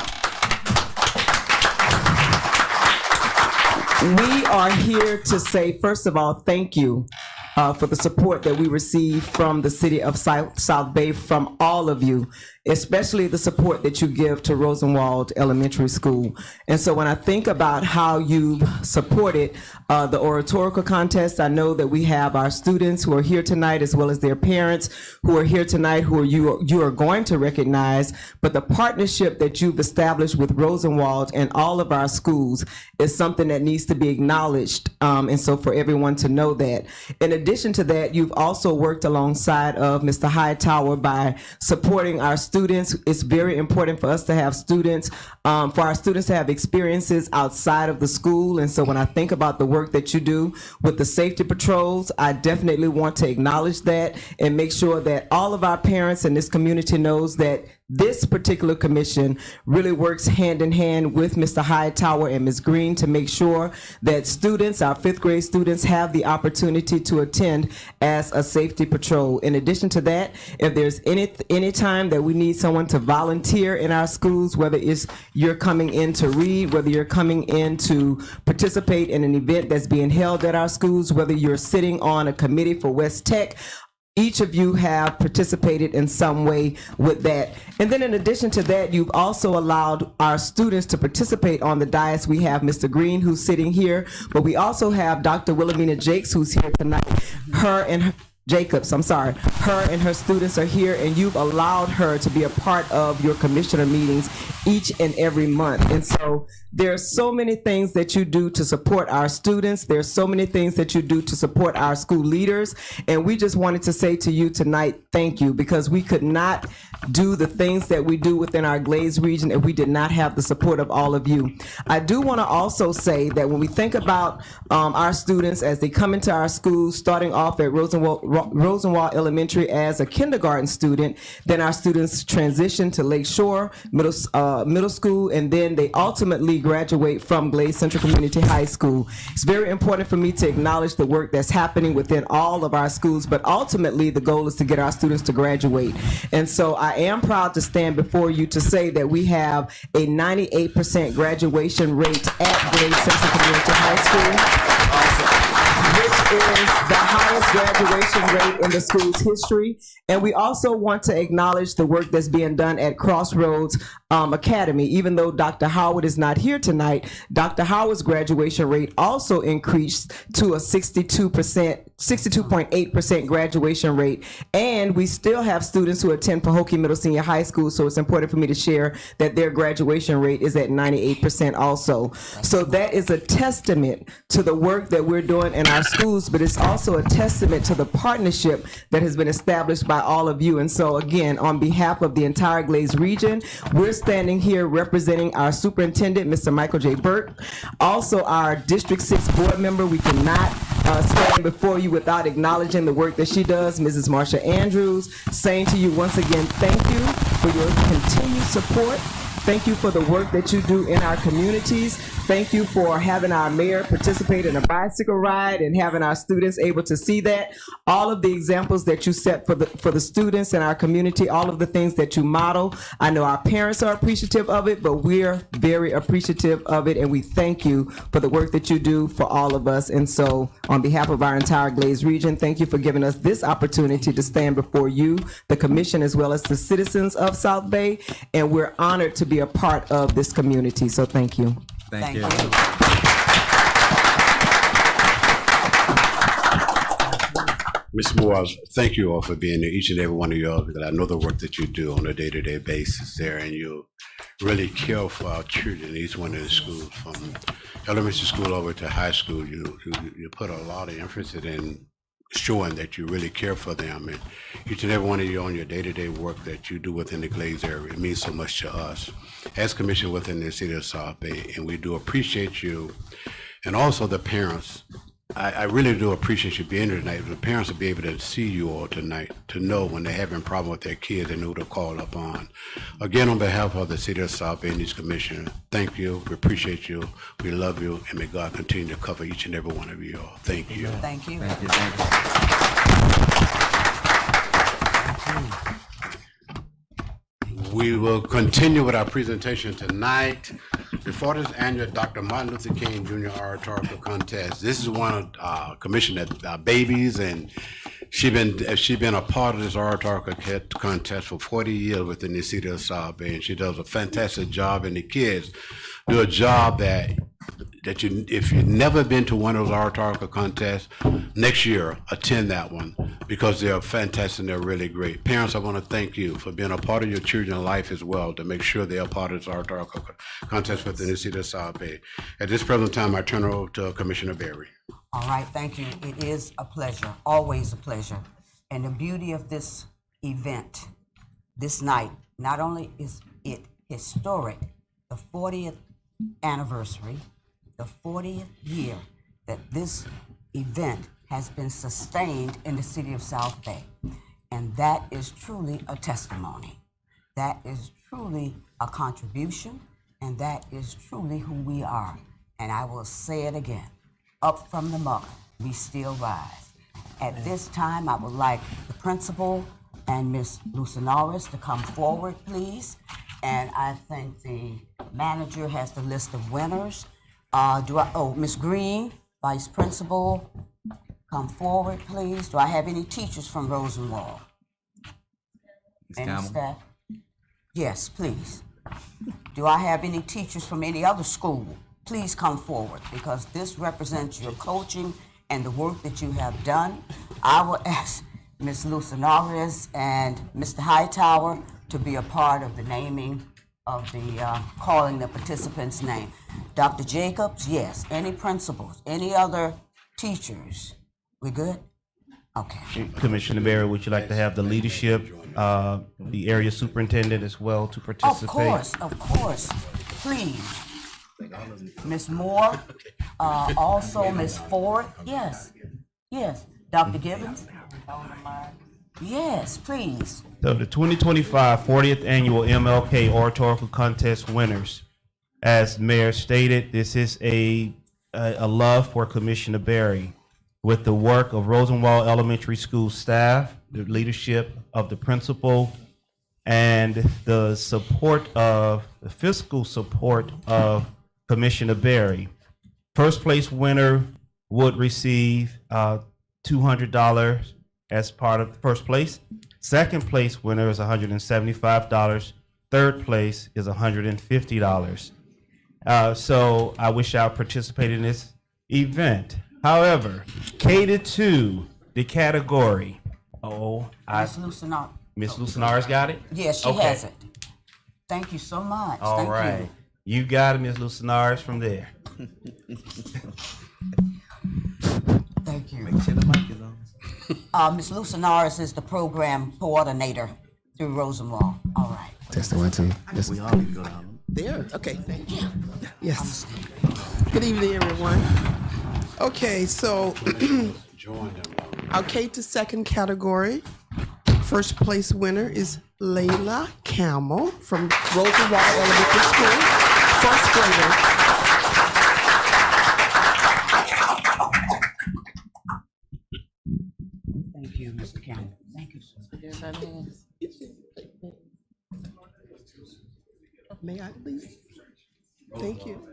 We are here to say, first of all, thank you for the support that we receive from the city of South Bay, from all of you, especially the support that you give to Rosenwald Elementary School. And so when I think about how you've supported the oratorical contest, I know that we have our students who are here tonight, as well as their parents who are here tonight, who you are going to recognize. But the partnership that you've established with Rosenwald and all of our schools is something that needs to be acknowledged. And so for everyone to know that. In addition to that, you've also worked alongside of Mr. Hightower by supporting our students. It's very important for us to have students, for our students to have experiences outside of the school. And so when I think about the work that you do with the safety patrols, I definitely want to acknowledge that and make sure that all of our parents in this community knows that this particular commission really works hand in hand with Mr. Hightower and Ms. Green to make sure that students, our fifth grade students, have the opportunity to attend as a safety patrol. In addition to that, if there's any time that we need someone to volunteer in our schools, whether it's you're coming in to read, whether you're coming in to participate in an event that's being held at our schools, whether you're sitting on a committee for West Tech, each of you have participated in some way with that. And then in addition to that, you've also allowed our students to participate on the dais. We have Mr. Green, who's sitting here, but we also have Dr. Wilhelmina Jakes, who's here tonight. Her and her students are here, and you've allowed her to be a part of your commissioner meetings each and every month. And so there are so many things that you do to support our students. There's so many things that you do to support our school leaders. And we just wanted to say to you tonight, thank you, because we could not do the things that we do within our Glaze region if we did not have the support of all of you. I do want to also say that when we think about our students as they come into our schools, starting off at Rosenwald Elementary as a kindergarten student, then our students transition to Lakeshore Middle School, and then they ultimately graduate from Glaze Central Community High School. It's very important for me to acknowledge the work that's happening within all of our schools, but ultimately the goal is to get our students to graduate. And so I am proud to stand before you to say that we have a 98% graduation rate at Glaze Central Community High School, which is the highest graduation rate in the school's history. And we also want to acknowledge the work that's being done at Crossroads Academy. Even though Dr. Howard is not here tonight, Dr. Howard's graduation rate also increased to a 62.8% graduation rate. And we still have students who attend Pahokee Middle Senior High School, so it's important for me to share that their graduation rate is at 98% also. So that is a testament to the work that we're doing in our schools, but it's also a testament to the partnership that has been established by all of you. And so again, on behalf of the entire Glaze region, we're standing here representing our superintendent, Mr. Michael J. Burke, also our District 6 board member. We cannot stand before you without acknowledging the work that she does, Mrs. Marsha Andrews, saying to you once again, thank you for your continued support. Thank you for the work that you do in our communities. Thank you for having our mayor participate in a bicycle ride and having our students able to see that. All of the examples that you set for the students in our community, all of the things that you model. I know our parents are appreciative of it, but we're very appreciative of it, and we thank you for the work that you do for all of us. And so on behalf of our entire Glaze region, thank you for giving us this opportunity to stand before you, the commission, as well as the citizens of South Bay, and we're honored to be a part of this community. So thank you. Thank you. Ms. Moore, thank you all for being there, each and every one of y'all, because I know the work that you do on a day-to-day basis there, and you really care for our children in each one of the schools, from elementary school over to high school. You put a lot of emphasis in showing that you really care for them, and each and every one of you on your day-to-day work that you do within the Glaze area. It means so much to us as commission within the city of South Bay, and we do appreciate you, and also the parents. I really do appreciate you being here tonight. The parents will be able to see you all tonight, to know when they're having a problem with their kids and who to call upon. Again, on behalf of the city of South Bay and its commissioner, thank you, we appreciate you, we love you, and may God continue to cover each and every one of you all. Thank you. Thank you. Thank you. Thank you. We will continue with our presentation tonight. Before this annual Dr. Martin Luther King Jr. Oratorical Contest, this is one of Commissioner babies, and she been a part of this oratorical contest for 40 years within the city of South Bay, and she does a fantastic job, and the kids do a job that you, if you've never been to one of those oratorical contests, next year attend that one, because they're fantastic and they're really great. Parents, I want to thank you for being a part of your children's life as well, to make sure they're a part of this oratorical contest within the city of South Bay. At this present time, I turn it over to Commissioner Berry. All right, thank you. It is a pleasure, always a pleasure. And the beauty of this event, this night, not only is it historic, the 40th anniversary, the 40th year that this event has been sustained in the city of South Bay. And that is truly a testimony. That is truly a contribution, and that is truly who we are. And I will say it again, up from the muck, we still rise. At this time, I would like the principal and Ms. Lucinaris to come forward, please. And I think the manager has the list of winners. Ms. Green, vice principal, come forward, please. Do I have any teachers from Rosenwald? Any staff? Yes, please. Do I have any teachers from any other school? Please come forward, because this represents your coaching and the work that you have done. I will ask Ms. Lucinaris and Mr. Hightower to be a part of the naming of the, calling the participants' name. Dr. Jacobs, yes. Any principals? Any other teachers? We good? Okay. Commissioner Barry, would you like to have the leadership, the area superintendent as well to participate? Of course, please. Ms. Moore, also Ms. Ford, yes, Dr. Gibbons? Yes, please. So the 2025 40th Annual MLK Oratorical Contest winners, as Mayor stated, this is a love for Commissioner Barry. With the work of Rosenwald Elementary School staff, the leadership of the principal, and the fiscal support of Commissioner Barry. First place winner would receive $200 as part of first place. Second place winner is $175. Third place is $150. So I wish I participated in this event. However, catered to the category. Ms. Lucinaris. Miss Lucinaris got it? Yes, she has it. Thank you so much. All Thank right. You got it, Miss Lucinaris, from there. Thank you. Make sure the mic is on. Ms. Lucinaris is the program coordinator through Rosenwald. All right. Testing 1 2. We all need to go down. There, okay, thank you. Yes. Good evening, everyone. Okay, so our K to second category, first place winner is Layla Camel from Rosenwald Elementary School, first grader. Thank you, Mr. Campbell. Thank you, sir. May I please? Thank you.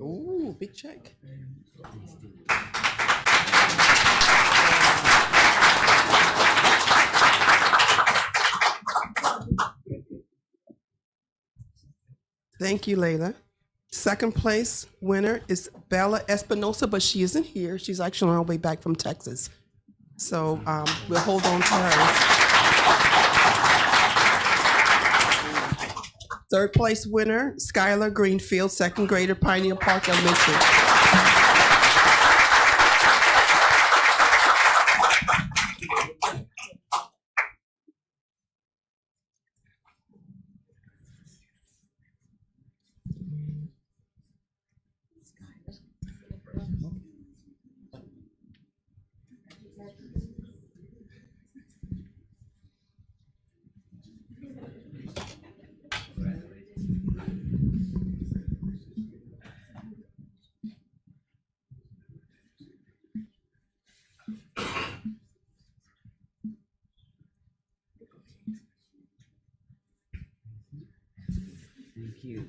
Ooh, big check. Thank you, Layla. Second place winner is Bella Espinosa, but she isn't here. She's actually on her way back from Texas. So we'll hold on to her. Third place winner, Skylar Greenfield, second grader, Pioneer Park Elementary. Thank you.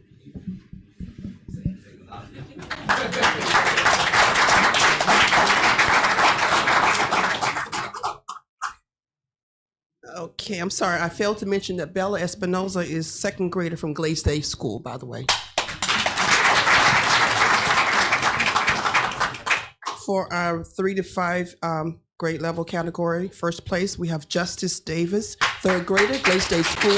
Okay, I'm sorry. I failed to mention that Bella Espinosa is second grader from Glaze School, by the way. For our 3 to 5 grade level category, first place, we have Justice Davis, third grader, Glaze School.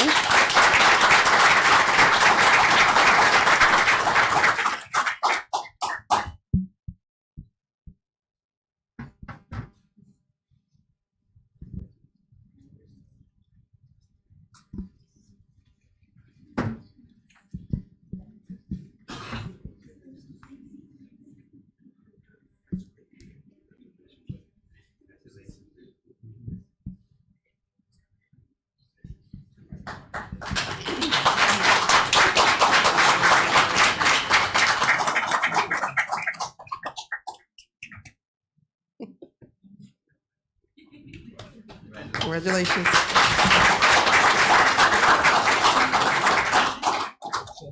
Congratulations.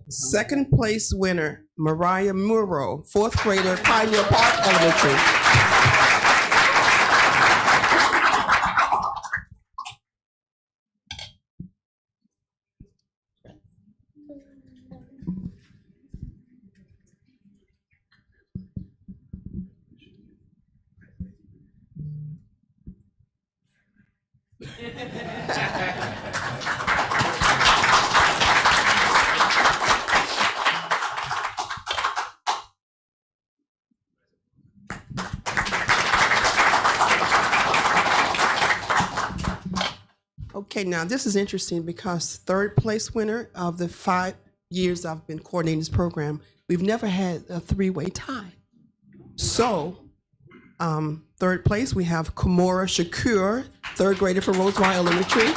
Second place winner, Mariah Muro, fourth grader, Pioneer Park Elementary. Okay, now this is interesting because third place winner of the 5 years I've been coordinating this program, we've never had a three-way tie. So, third place, we have Kamora Shakur, third grader for Rosemont Elementary.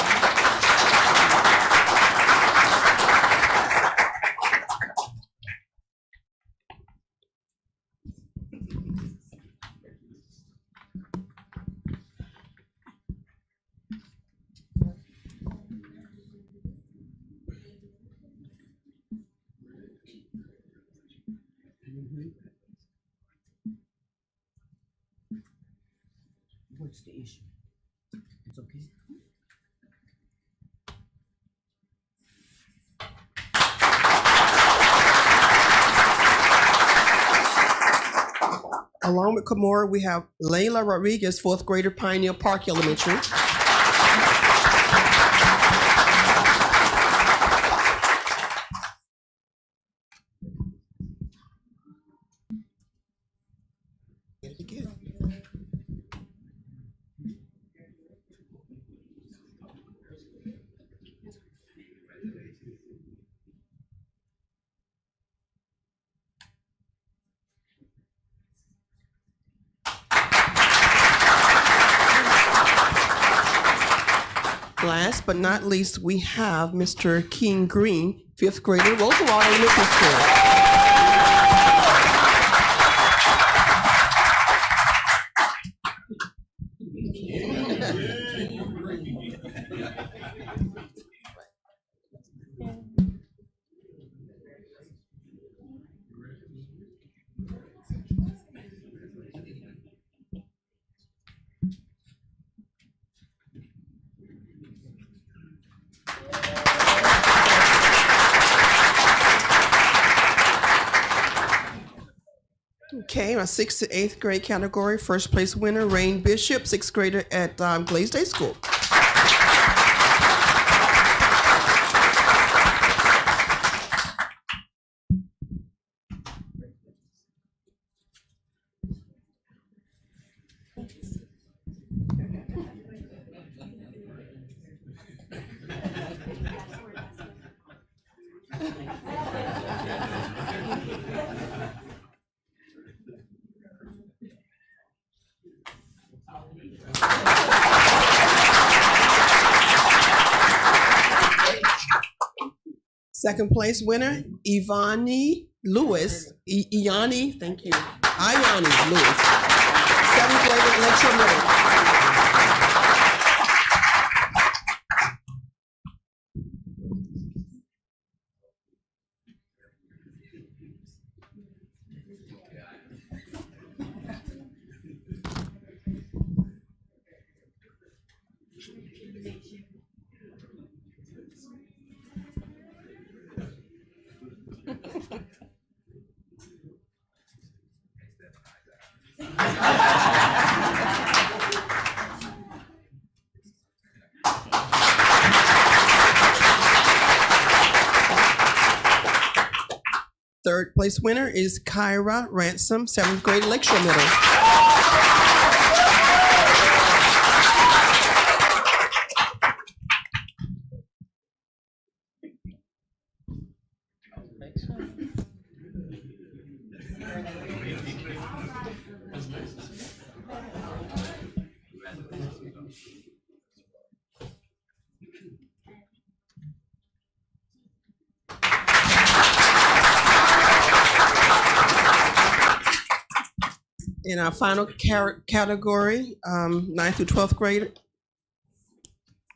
What's the issue? It's okay. Along with Kamora, we have Layla Rodriguez, fourth grader, Pioneer Park Elementary. Get it again. Last but not least, we have Mr. King Green, fifth grader, Roosevelt Elementary School. Okay, my 6th to 8th grade category, first place winner, Rain Bishop, sixth grader at Glaze Day School. Second place winner, Ivani Lewis. Iani, thank you. Ayani Lewis. Seventh grade at Lecture Middle. Third place winner is Kyra Ransom, seventh grade Lecture Middle. In our final category, 9th through 12th grade,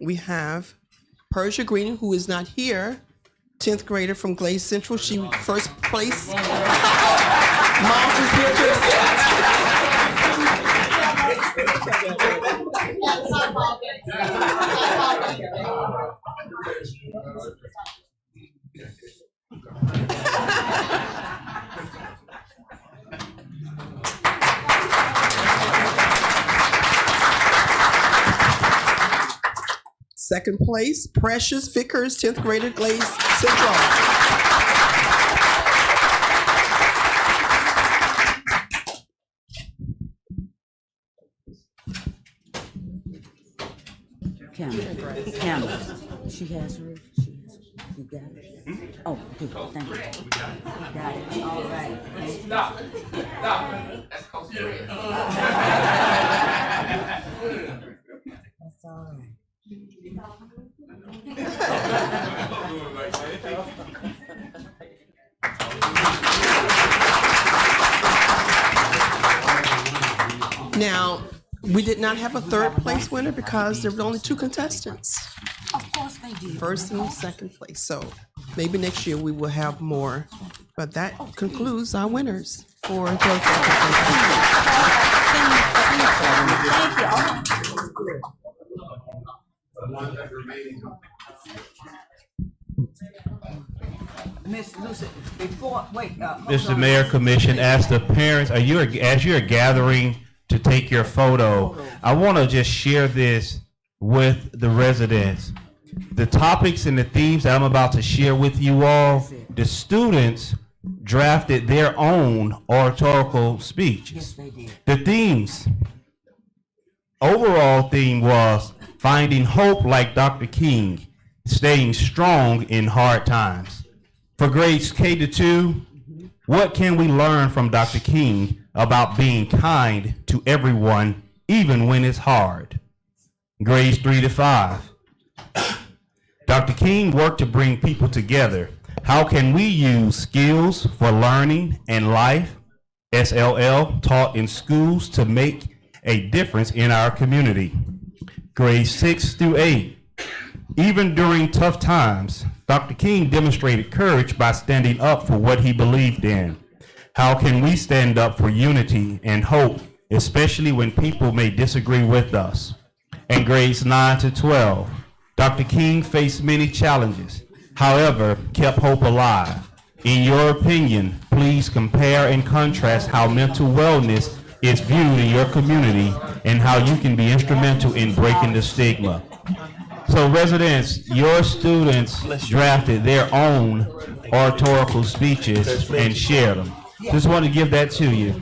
we have Persia Green, who is not here, 10th grader from Glaze Central. She first place. Mom is here to Second place, Precious Vickers, 10th grader, Glaze Central. Camera. She has her. You got it. Oh, good. Thank you. Got it. All right. Stop. That's all right. Now, we did not have a third place winner because there were only 2 contestants, Of course they did. first and second place. So maybe next year we will have more. But that concludes our winners for the Miss Lucy, before, wait. Mr. Mayor, Commission, as the parents, as you're gathering to take your photo, I want to just share this with the residents. The topics and the themes that I'm about to share with you all, the students drafted their own oratorical speeches. Yes, they did. The themes, overall theme was finding hope like Dr. King, staying strong in hard times. For grades K to 2, what can we learn from Dr. King about being kind to everyone, even when it's hard? Grades 3 to 5. Dr. King worked to bring people together. How can we use skills for learning and life, SLL, taught in schools to make a difference in our community? Grades 6 through 8. Even during tough times, Dr. King demonstrated courage by standing up for what he believed in. How can we stand up for unity and hope, especially when people may disagree with us? And grades 9 to 12, Dr. King faced many challenges, however, kept hope alive. In your opinion, please compare and contrast how mental wellness is viewed in your community and how you can be instrumental in breaking the stigma. So residents, your students drafted their own oratorical speeches and shared them. Just want to give that to you.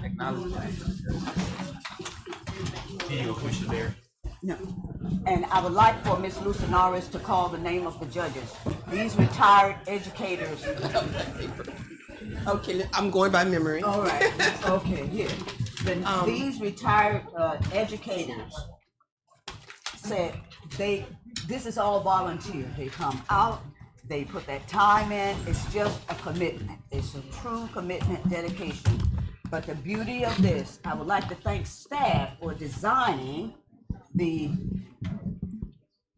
No. And I would like for Ms. Lucinaris to call the name of the judges. These retired educators. Okay, I'm going by memory. All right, okay, here. These retired educators said this is all volunteer. They come out, they put that time in. It's just a commitment. It's a true commitment, dedication. But the beauty of this, I would like to thank staff for designing the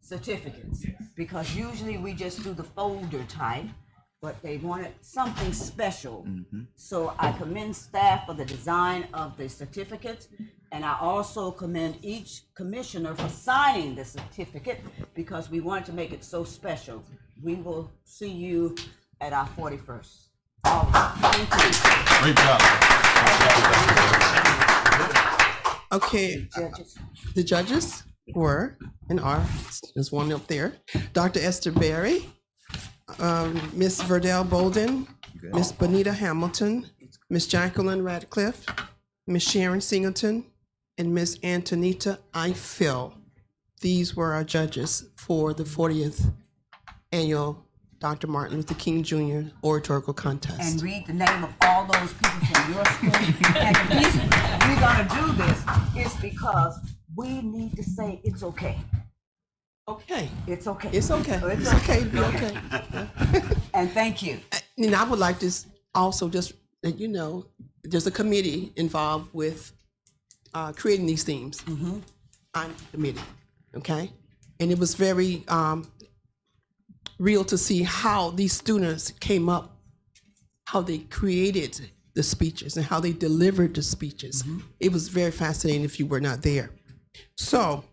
certificates, because usually we just do the folder type, but they wanted something special. So I commend staff for the design of the certificates, and I also commend each commissioner for signing the certificate, because we wanted to make it so special. We will see you at our 41st. All right, thank you. Great job. Okay, the judges were and are, there's one up there, Dr. Esther Berry, Miss Verdell Bolden, Miss Bonita Hamilton, Miss Jacqueline Radcliffe, Miss Sharon Singleton, and Miss Antonita Eiffel. These were our judges for the 40th annual Dr. Martin Luther King Jr. oratorical contest. And read the name of all those people from your school. And the reason we're gonna do this is because we need to say it's okay. Okay. It's okay. It's okay. It's It's okay to be okay. And thank you. And I would like to also just let you know, there's a committee involved with creating these themes. I'm the committee, okay? And it was very real to see how these students came up, how they created the speeches and how they delivered the speeches. It was very fascinating if you were not there. So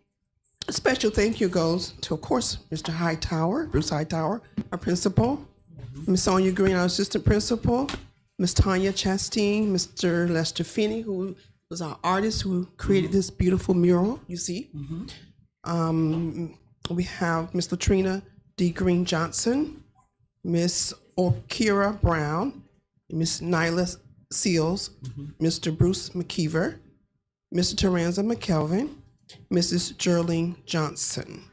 a special thank you goes to, of course, Mr. Hightower, Bruce Hightower, our principal, Ms. Sonia Green, our assistant principal, Ms. Tanya Chastain, Mr. Lester Finney, who was our artist who created this beautiful mural, you see. We have Ms. Latrina D. Green Johnson, Ms. Okira Brown, Ms. Nyla Seals, Mr. Bruce McKeever, Mr. Teranza McKelvin, Mrs. Gerling Johnson.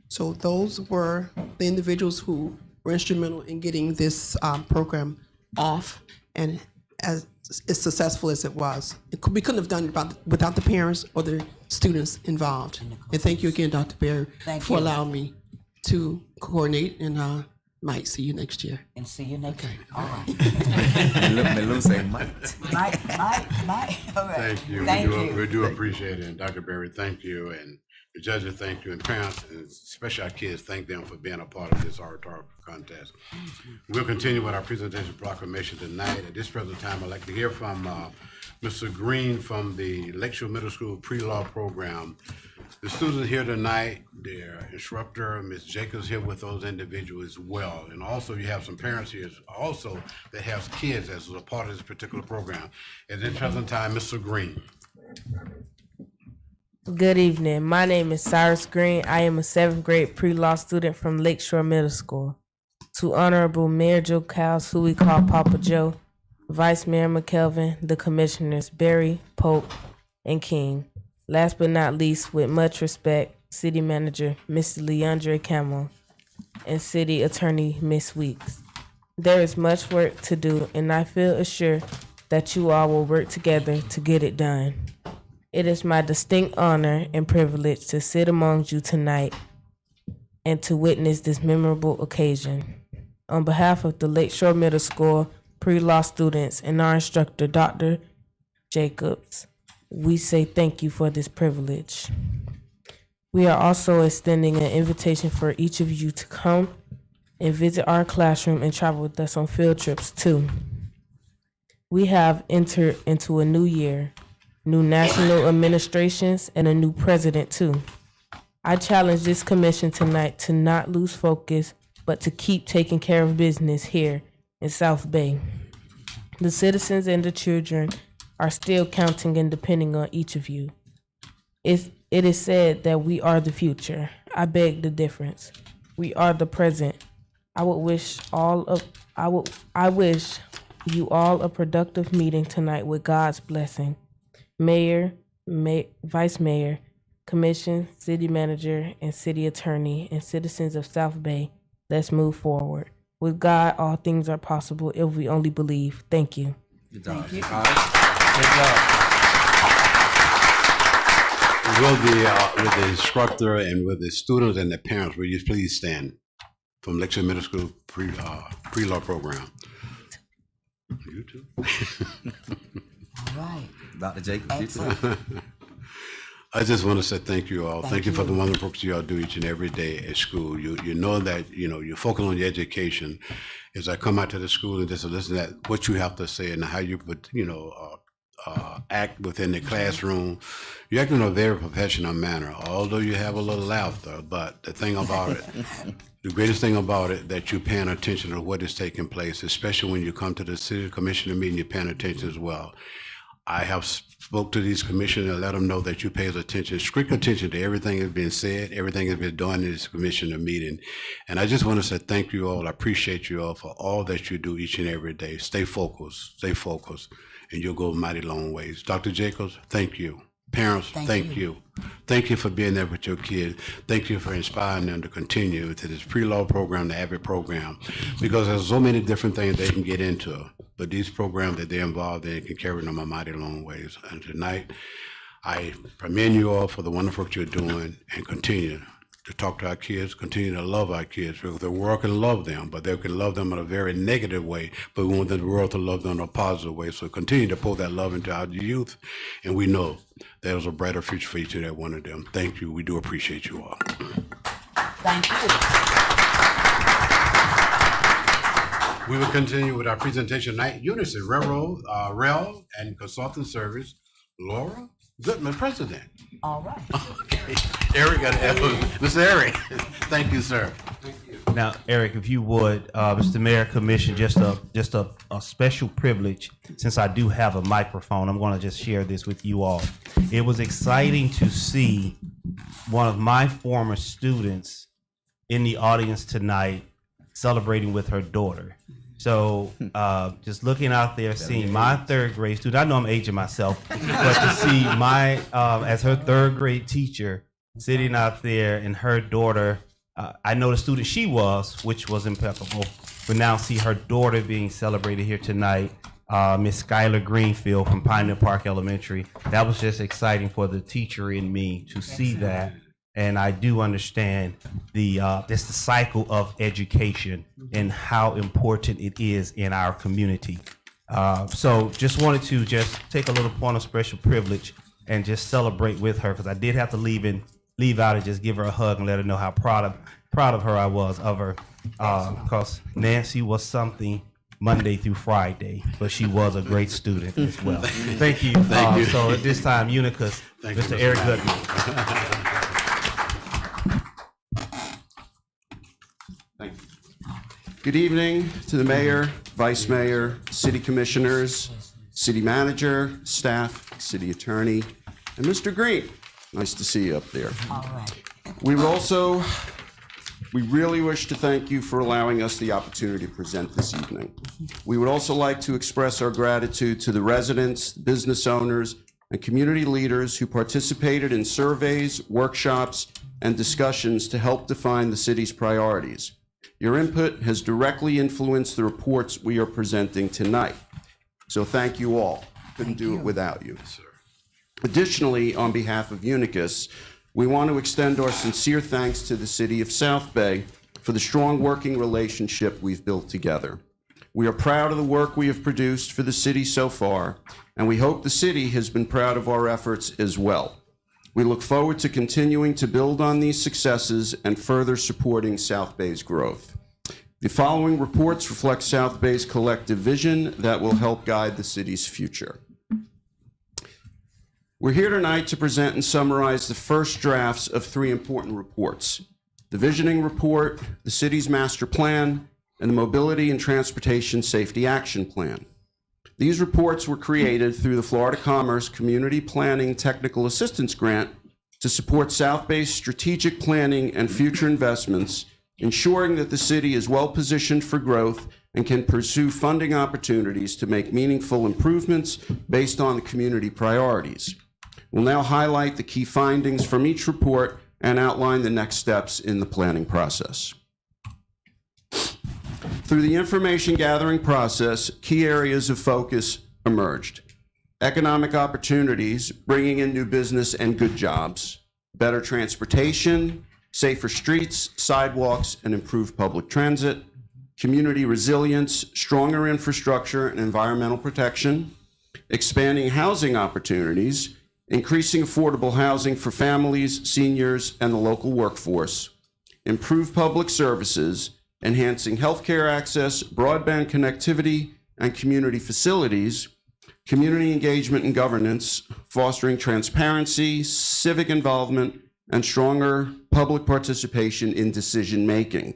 So those were the individuals who were instrumental in getting this program off and as successful as it was. We couldn't have done it without the parents or the students involved. And thank you again, Dr. Berry, for allowing me to coordinate, and might see you next year. And see you next year. All right. Mike. All right. Thank you. Thank we do, you. We do appreciate it. And Dr. Berry, thank you. And the judges, thank you. And parents, and especially our kids, thank them for being a part of this oratorical contest. We'll continue with our presentation proclamation tonight. At this present time, I'd like to hear from Mr. Green from the Lakeshore Middle School pre-law program. The students here tonight, their instructor, Ms. Jacobs, here with those individuals as well. And also you have some parents here also that have kids as a part of this particular program. At this present time, Mr. Green. Good evening. My name is Cyrus Green. I am a 7th grade pre-law student from Lakeshore Middle School. To Honorable Mayor Joe Cowles, who we call Papa Joe, Vice Mayor McKelvin, the Commissioners Berry, Pope, and King. Last but not least, with much respect, City Manager Mr. Leandre Camel and City Attorney Ms. Weeks. There is much work to do, and I feel assured that you all will work together to get it done. It is my distinct honor and privilege to sit among you tonight and to witness this memorable occasion. On behalf of the Lakeshore Middle School pre-law students and our instructor, Dr. Jacobs, we say thank you for this privilege. We are also extending an invitation for each of you to come and visit our classroom and travel with us on field trips too. We have entered into a new year, new national administrations, and a new president too. I challenge this commission tonight to not lose focus, but to keep taking care of business here in South Bay. The citizens and the children are still counting and depending on each of you. It is said that we are the future. I beg the difference. We are the present. I wish you all a productive meeting tonight with God's blessing. Mayor, Vice Mayor, Commission, City Manager, and City Attorney, and citizens of South Bay, let's move forward. With God, all things are possible if we only believe. Thank you. Thank you. With the instructor and with the students and the parents, will you please stand from Lakeshore Middle School pre-law program? You too. All right. Dr. Jacobs, you too. Excellent. I just want to say thank you all. Thank you for you. the wonderful work you all do each and every day at school. You know that, you focus on your education. As I come out to the school and just listen to what you have to say and how you would, act within the classroom. You act in a very professional manner, although you have a little laughter. But the thing about it, the greatest thing about it, that you're paying attention to what is taking place, especially when you come to the city commissioner meeting, you're paying attention as well. I have spoke to these commissioners and let them know that you pay attention, strict attention to everything that's been said, everything that's been done in this commissioner meeting. And I just want to say thank you all. I appreciate you all for all that you do each and every day. Stay focused, and you'll go a mighty long ways. Dr. Jacobs, thank you. Parents, thank you. Thank you for being there with your kids. Thank you for inspiring them to continue to this pre-law program, the AVID program, because there's so many different things they can get into. But these programs that they're involved in can carry them a mighty long ways. And tonight, I commend you all for the wonderful work you're doing, and continue to talk to our kids, continue to love our kids, because the world can love them, but they can love them in a very negative way, but we want the world to love them in a positive way. So continue to pour that love into our youth, and we know there's a brighter future for each and every one of them. Thank you. We do appreciate you all. Thank you. We will continue with our presentation tonight. Unison Railroad, Rail and Consulting Service, Laura Goodman, President. All right. Okay. Eric, Mr. Eric, thank you, sir. Now, Eric, if you would, Mr. Mayor, Commission, just a special privilege, since I do have a microphone, I'm going to just share this with you all. It was exciting to see one of my former students in the audience tonight celebrating with her daughter. So just looking out there, seeing my third grade student, I know I'm aging myself, but to see my, as her third grade teacher sitting out there and her daughter, I know the student she was, which was impeccable, but now see her daughter being celebrated here tonight, Miss Skylar Greenfield from Pioneer Park Elementary. That was just exciting for the teacher in me to see that. And I do understand just the cycle of education and how important it is in our community. So just wanted to just take a little point of special privilege and just celebrate with her, because I did have to leave out and just give her a hug and let her know how proud of her I was of her. Because Nancy was something Monday through Friday, but she was a great student as well. Thank you. Thank you. So at this time, Unicus, Thank you, Mr. Mr. Eric Madden. Goodman. Good evening to the mayor, vice mayor, city commissioners, city manager, staff, city attorney, and Mr. Green. Nice to see you up there. All right. We really wish to thank you for allowing us the opportunity to present this evening. We would also like to express our gratitude to the residents, business owners, and community leaders who participated in surveys, workshops, and discussions to help define the city's priorities. Your input has directly influenced the reports we are presenting tonight. So thank you all. Couldn't do it without you. Additionally, on behalf of Unicus, we want to extend our sincere thanks to the city of South Bay for the strong working relationship we've built together. We are proud of the work we have produced for the city so far, and we hope the city has been proud of our efforts as well. We look forward to continuing to build on these successes and further supporting South Bay's growth. The following reports reflect South Bay's collective vision that will help guide the city's future. We're here tonight to present and summarize the first drafts of three important reports: the Visioning Report, the City's Master Plan, and the Mobility and Transportation Safety Action Plan. These reports were created through the Florida Commerce Community Planning Technical Assistance Grant to support South Bay's strategic planning and future investments, ensuring that the city is well positioned for growth and can pursue funding opportunities to make meaningful improvements based on the community priorities. We'll now highlight the key findings from each report and outline the next steps in the planning process. Through the information gathering process, key areas of focus emerged: economic opportunities, bringing in new business and good jobs; better transportation, safer streets, sidewalks, and improved public transit; community resilience, stronger infrastructure and environmental protection; expanding housing opportunities, increasing affordable housing for families, seniors, and the local workforce; improved public services, enhancing healthcare access, broadband connectivity, and community facilities; community engagement and governance, fostering transparency, civic involvement, and stronger public participation in decision-making.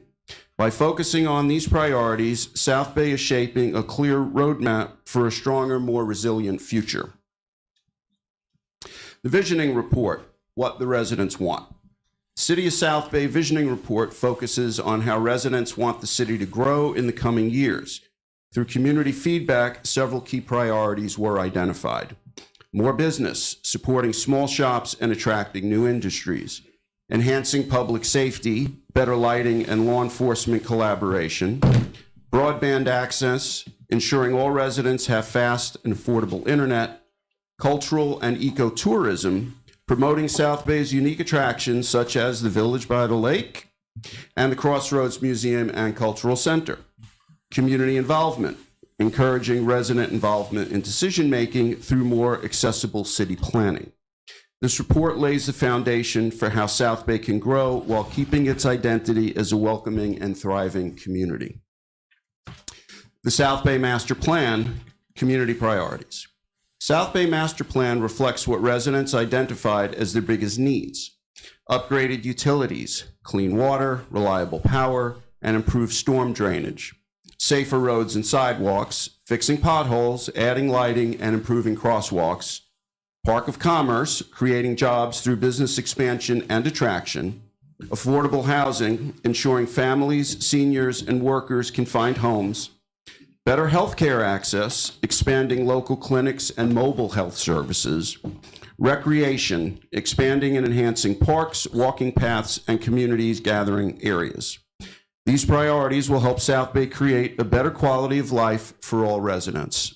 By focusing on these priorities, South Bay is shaping a clear roadmap for a stronger, more resilient future. The Visioning Report, what the residents want. City of South Bay Visioning Report focuses on how residents want the city to grow in the coming years. Through community feedback, several key priorities were identified: more business, supporting small shops and attracting new industries; enhancing public safety, better lighting and law enforcement collaboration; broadband access, ensuring all residents have fast and affordable internet; cultural and ecotourism, promoting South Bay's unique attractions such as the Village by the Lake and the Crossroads Museum and Cultural Center; community involvement, encouraging resident involvement in decision-making through more accessible city planning; This report lays the foundation for how South Bay can grow while keeping its identity as a welcoming and thriving community. The South Bay Master Plan, community priorities. South Bay Master Plan reflects what residents identified as their biggest needs: upgraded utilities, clean water, reliable power, and improved storm drainage, safer roads and sidewalks, fixing potholes, adding lighting, and improving crosswalks, Park of Commerce, creating jobs through business expansion and attraction, affordable housing, ensuring families, seniors, and workers can find homes, better healthcare access, expanding local clinics and mobile health services, recreation, expanding and enhancing parks, walking paths, and communities gathering areas. These priorities will help South Bay create a better quality of life for all residents.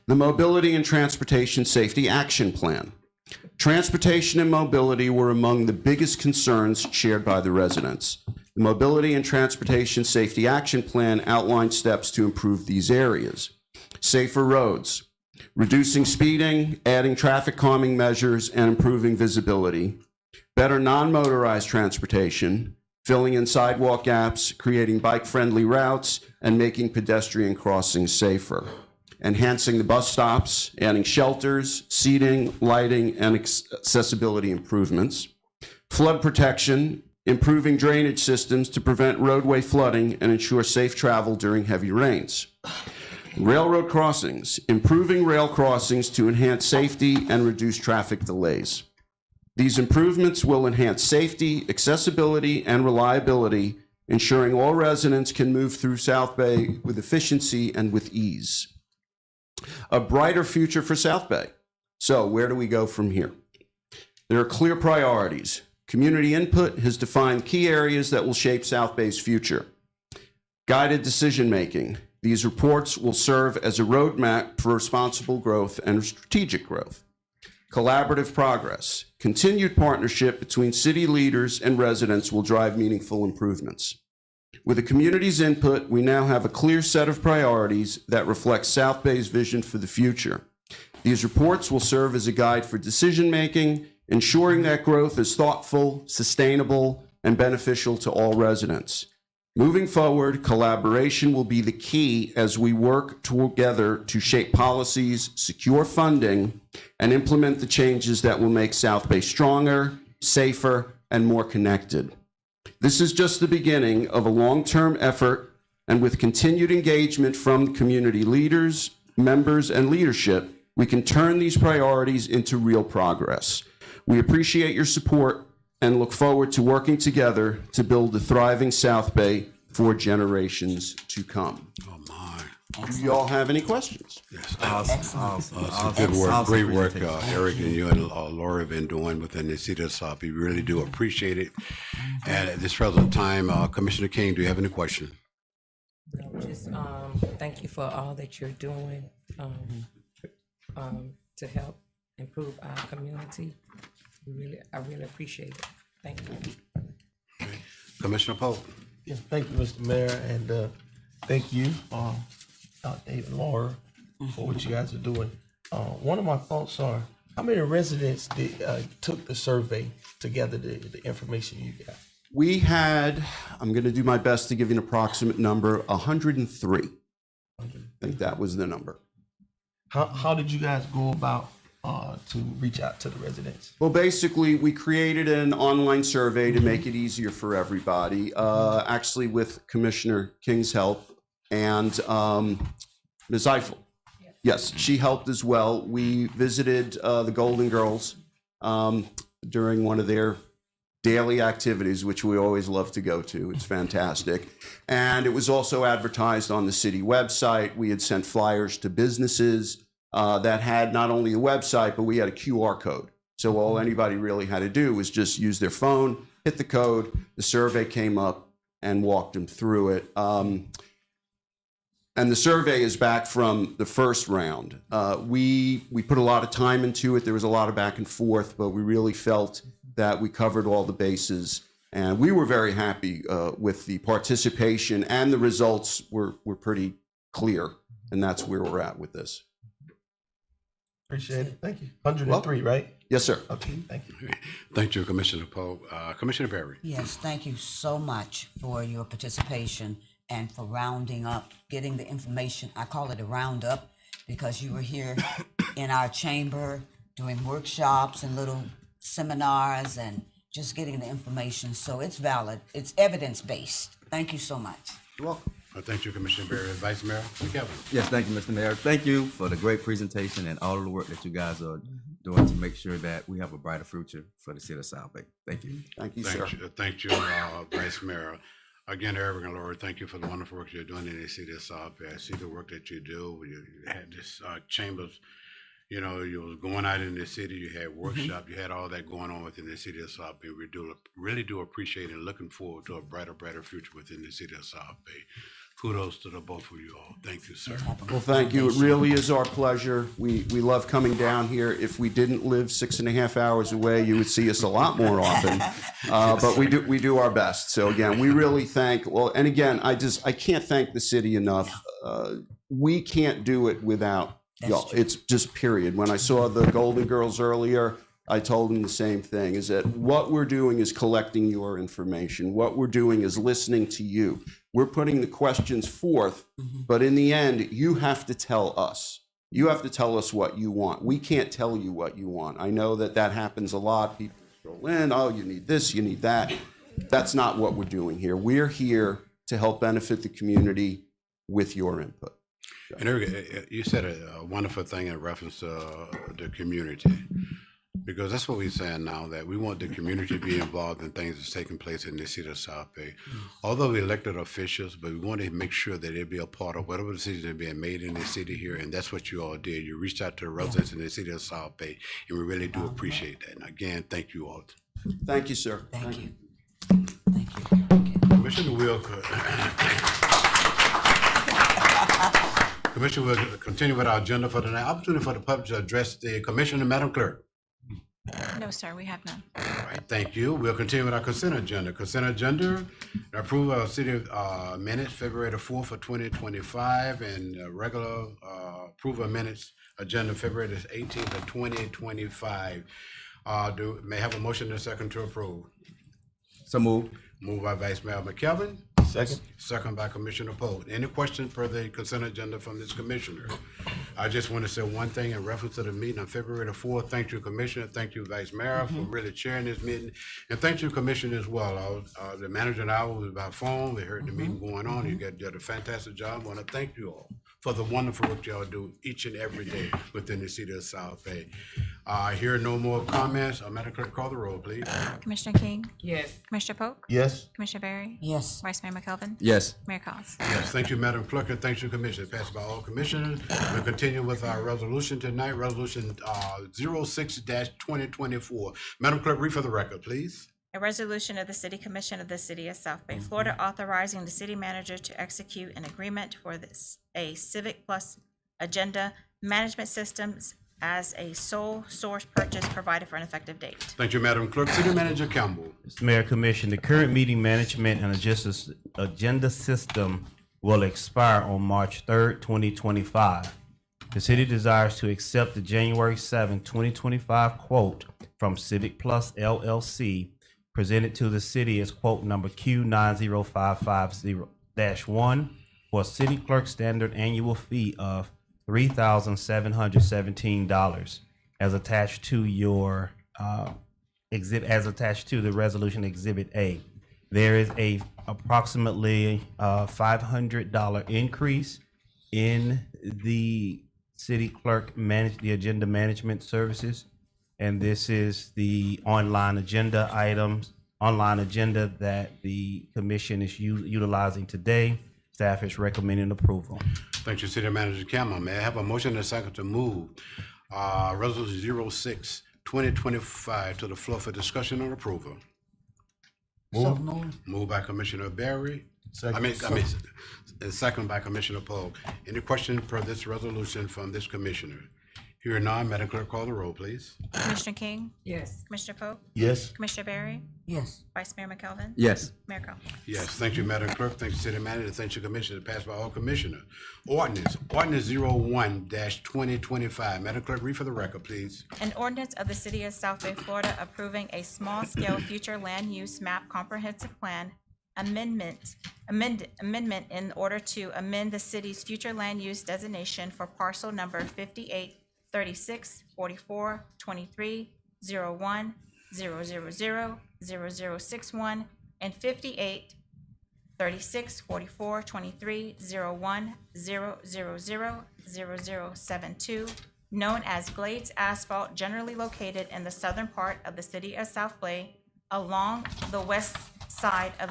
The Mobility and Transportation Safety Action Plan. Transportation and mobility were among the biggest concerns shared by the residents. The Mobility and Transportation Safety Action Plan outlined steps to improve these areas. Safer roads, reducing speeding, adding traffic calming measures, and improving visibility. Better non-motorized transportation, filling in sidewalk gaps, creating bike-friendly routes, and making pedestrian crossings safer. Enhancing the bus stops, adding shelters, seating, lighting, and accessibility improvements. Flood protection, improving drainage systems to prevent roadway flooding and ensure safe travel during heavy rains. Railroad crossings, improving rail crossings to enhance safety and reduce traffic delays. These improvements will enhance safety, accessibility, and reliability, ensuring all residents can move through South Bay with efficiency and with ease. A brighter future for South Bay. So where do we go from here? There are clear priorities. Community input has defined key areas that will shape South Bay's future. Guided decision-making. These reports will serve as a roadmap for responsible growth and strategic growth. Collaborative progress. Continued partnership between city leaders and residents will drive meaningful improvements. With the community's input, we now have a clear set of priorities that reflect South Bay's vision for the future. These reports will serve as a guide for decision-making, ensuring that growth is thoughtful, sustainable, and beneficial to all residents. Moving forward, collaboration will be the key as we work together to shape policies, secure funding, and implement the changes that will make South Bay stronger, safer, and more connected. This is just the beginning of a long-term effort, and with continued engagement from community leaders, members, and leadership, we can turn these priorities into real progress. We appreciate your support and look forward to working together to build a thriving South Bay for generations to come. Oh, my. Do you all have any questions? Yes. Excellent. Good work, great work, Eric, and you and Laura have been doing within the city of South. We really do appreciate it. And at this present time, Commissioner King, do you have any questions? Just thank you for all that you're doing to help improve our community. I really appreciate it. Thank you. Commissioner Pope? Yes, thank you, Mr. Mayor, and thank you, Dave and Laura, for what you guys are doing. One of my thoughts are, how many residents took the survey to gather the information you got? We had, I'm going to do my best to give you an approximate number, 103. I think that was the number. How did you guys go about to reach out to the residents? Well, basically, we created an online survey to make it easier for everybody, actually with Commissioner King's help and Ms. Eiffel. Yes, she helped as well. We visited the Golden Girls during one of their daily activities, which we always love to go to. It's fantastic. And it was also advertised on the city website. We had sent flyers to businesses that had not only a website, but we had a QR code. So all anybody really had to do was just use their phone, hit the code, the survey came up and walked them through it. And the survey is back from the first round. We put a lot of time into it. There was a lot of back and forth, but we really felt that we covered all the bases. And we were very happy with the participation, and the results were pretty clear. And that's where we're at with this. Appreciate it. Thank you. 103, right? Yes, sir. Okay, thank you. Thank you, Commissioner Poe. Commissioner Berry. Yes, thank you so much for your participation and for rounding up, getting the information. I call it a roundup because you were here in our chamber doing workshops and little seminars and just getting the information. So it's valid. It's evidence-based. Thank you so much. You're welcome. Thank you, Commissioner Berry. Vice Mayor McKelvin. Yes, thank you, Mr. Mayor. Thank you for the great presentation and all of the work that you guys are doing to make sure that we have a brighter future for the city of South Bay. Thank you. Thank you, sir. Thank you, Vice Mayor. Again, Eric and Laura, thank you for the wonderful work you're doing in the city of South Bay. I see the work that you do. You had this chambers, you know, you was going out in the city, you had workshop, you had all that going on within the city of South Bay. We really do appreciate and looking forward to a brighter future within the city of South Bay. Kudos to the both of you all. Thank you, sir. Well, thank you. It really is our pleasure. We love coming down here. If we didn't live 6.5 hours away, you would see us a lot more often. But we do our best. So again, we really thank, well, and again, I can't thank the city enough. We can't do it without y'all. It's just period. When I saw the Golden Girls earlier, I told them the same thing, is that what we're doing is collecting your information. What we're doing is listening to you. We're putting the questions forth, but in the end, you have to tell us. You have to tell us what you want. We can't tell you what you want. I know that happens a lot. People scroll in, oh, you need this, you need that. That's not what we're doing here. We're here to help benefit the community with your input. And Eric, you said a wonderful thing in reference to the community. Because that's what we're saying now, that we want the community to be involved in things that's taking place in the city of South Bay. Although we're elected officials, but we want to make sure that they'll be a part of whatever decisions are being made in the city here, and that's what you all did. You reached out to the residents in the city of South Bay, and we really do appreciate that. And again, thank you all. Thank you, sir. Thank you. Thank you. Commissioner will Commissioner will continue with our agenda for tonight. Opportunity for the public to address the commissioner, Madam Clerk. No, sir, we have none. All right, thank you. We'll continue with our consent agenda. Consent agenda, approval of city minutes, February the 4th of 2025, and regular approval of minutes agenda, February the 18th of 2025. May I have a motion and a second to approve? So move. Moved by Vice Mayor McKelvin. Second. Second by Commissioner Poe. Any questions per the consent agenda from this commissioner? I just want to say one thing in reference to the meeting on February the 4th. Thank you, Commissioner. Thank you, Vice Mayor, for really chairing this meeting. And thank you, Commissioner, as well. The manager and I was by phone. We heard the meeting going on. You did a fantastic job. I want to thank you all for the wonderful work y'all do each and every day within the city of South Bay. I hear no more comments. Madam Clerk, call the roll, please. Commissioner King? Yes. Commissioner Polk? Yes. Commissioner Berry? Yes. Vice Mayor McKelvin? Yes. Mayor Collins? Yes, thank you, Madam Clerk, and thank you, Commissioner. Passed by all commissioners. We'll continue with our resolution tonight, Resolution 06-2024. Madam Clerk, read for the record, please. A resolution of the City Commission of the City of South Bay, Florida, authorizing the city manager to execute an agreement for a Civic Plus agenda management systems as a sole source purchase provided for an effective date. Thank you, Madam Clerk. City Manager Campbell. Mr. Mayor, Commission, the current meeting management and agenda system will expire on March 3rd, 2025. The city desires to accept the January 7, 2025 quote from Civic Plus LLC presented to the city as quote number Q90550-1 for a city clerk standard annual fee of $3,717 as attached to your as attached to the resolution Exhibit A. There is a approximately $500 increase in the city clerk the agenda management services, and this is the online agenda that the commission is utilizing today. Staff is recommending approval. Thank you, City Manager Campbell. May I have a motion and a second to move Resolution 06-2025 to the floor for discussion and approval? So moved. Moved by Commissioner Berry. And second by Commissioner Poe. Any questions per this resolution from this commissioner? Hearing none, Madam Clerk, call the roll, please. Commissioner King, Yes. Commissioner Pope, Yes. Commissioner Barry, Yes. Vice Mayor McKelvin. Yes. Mayor Cole. Yes, thank you, Madam Clerk. Thank you, City Manager. Thank you, Commissioner. Passed by all commissioners. Ordinance 01-2025. Madam Clerk, read for the record, please. An ordinance of the City of South Bay, Florida, approving a small-scale future land use map comprehensive plan amendment in order to amend the city's future land use designation for parcel number 58 36 44 23 01 000 0061 and 58 36 44 23 01 000 0072, known as Glades Asphalt, generally located in the southern part of the city of South Bay, along the west side of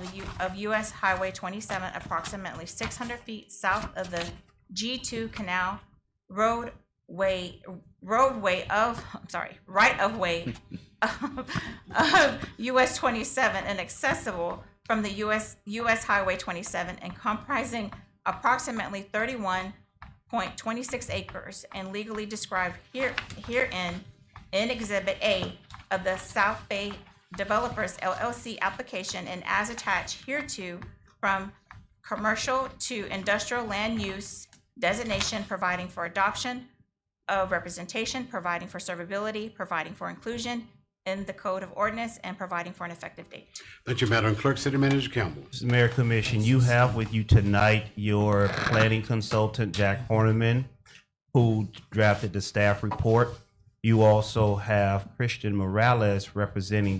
US Highway 27, approximately 600 feet south of the G2 Canal right of way of US 27 and accessible from the US Highway 27 and comprising approximately 31.26 acres and legally described herein in Exhibit A of the South Bay Developers LLC application and as attached hereto from commercial to industrial land use designation, providing for adoption of representation, providing for servability, providing for inclusion in the Code of Ordinance, and providing for an effective date. Thank you, Madam Clerk. City Manager Campbell. Mr. Mayor Commission, you have with you tonight your planning consultant, Jack Horniman, who drafted the staff report. You also have Christian Morales representing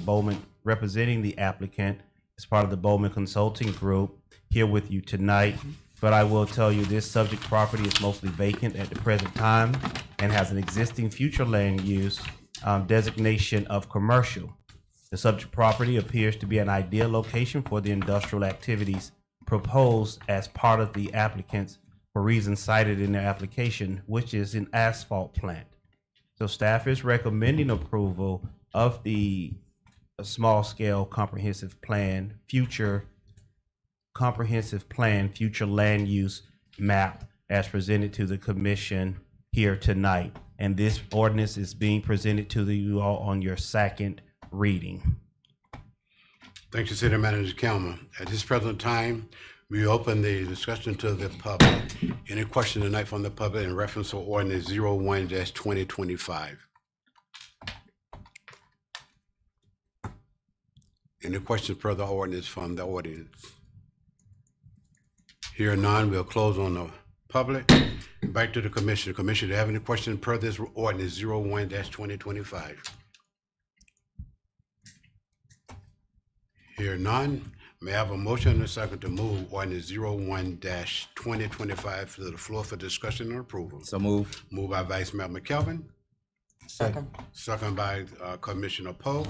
the applicant as part of the Bowman Consulting Group here with you tonight. But I will tell you this subject property is mostly vacant at the present time and has an existing future land use designation of commercial. The subject property appears to be an ideal location for the industrial activities proposed as part of the applicants for reasons cited in their application, which is an asphalt plant. So staff is recommending approval of the small-scale comprehensive plan, future land use map as presented to the commission here tonight. And this ordinance is being presented to you all on your second reading. Thank you, City Manager Campbell. At this present time, we open the discussion to the public. Any question tonight from the public in reference to ordinance 01-2025? Any questions per the ordinance from the audience? Here none, we'll close on the public. Back to the commissioner. Commissioner, do you have any questions per this ordinance 01-2025? Here none. May I have a motion and a second to move ordinance 01-2025 to the floor for discussion and approval? So move. Moved by Vice Mayor McKelvin, Second. second by Commissioner Poe.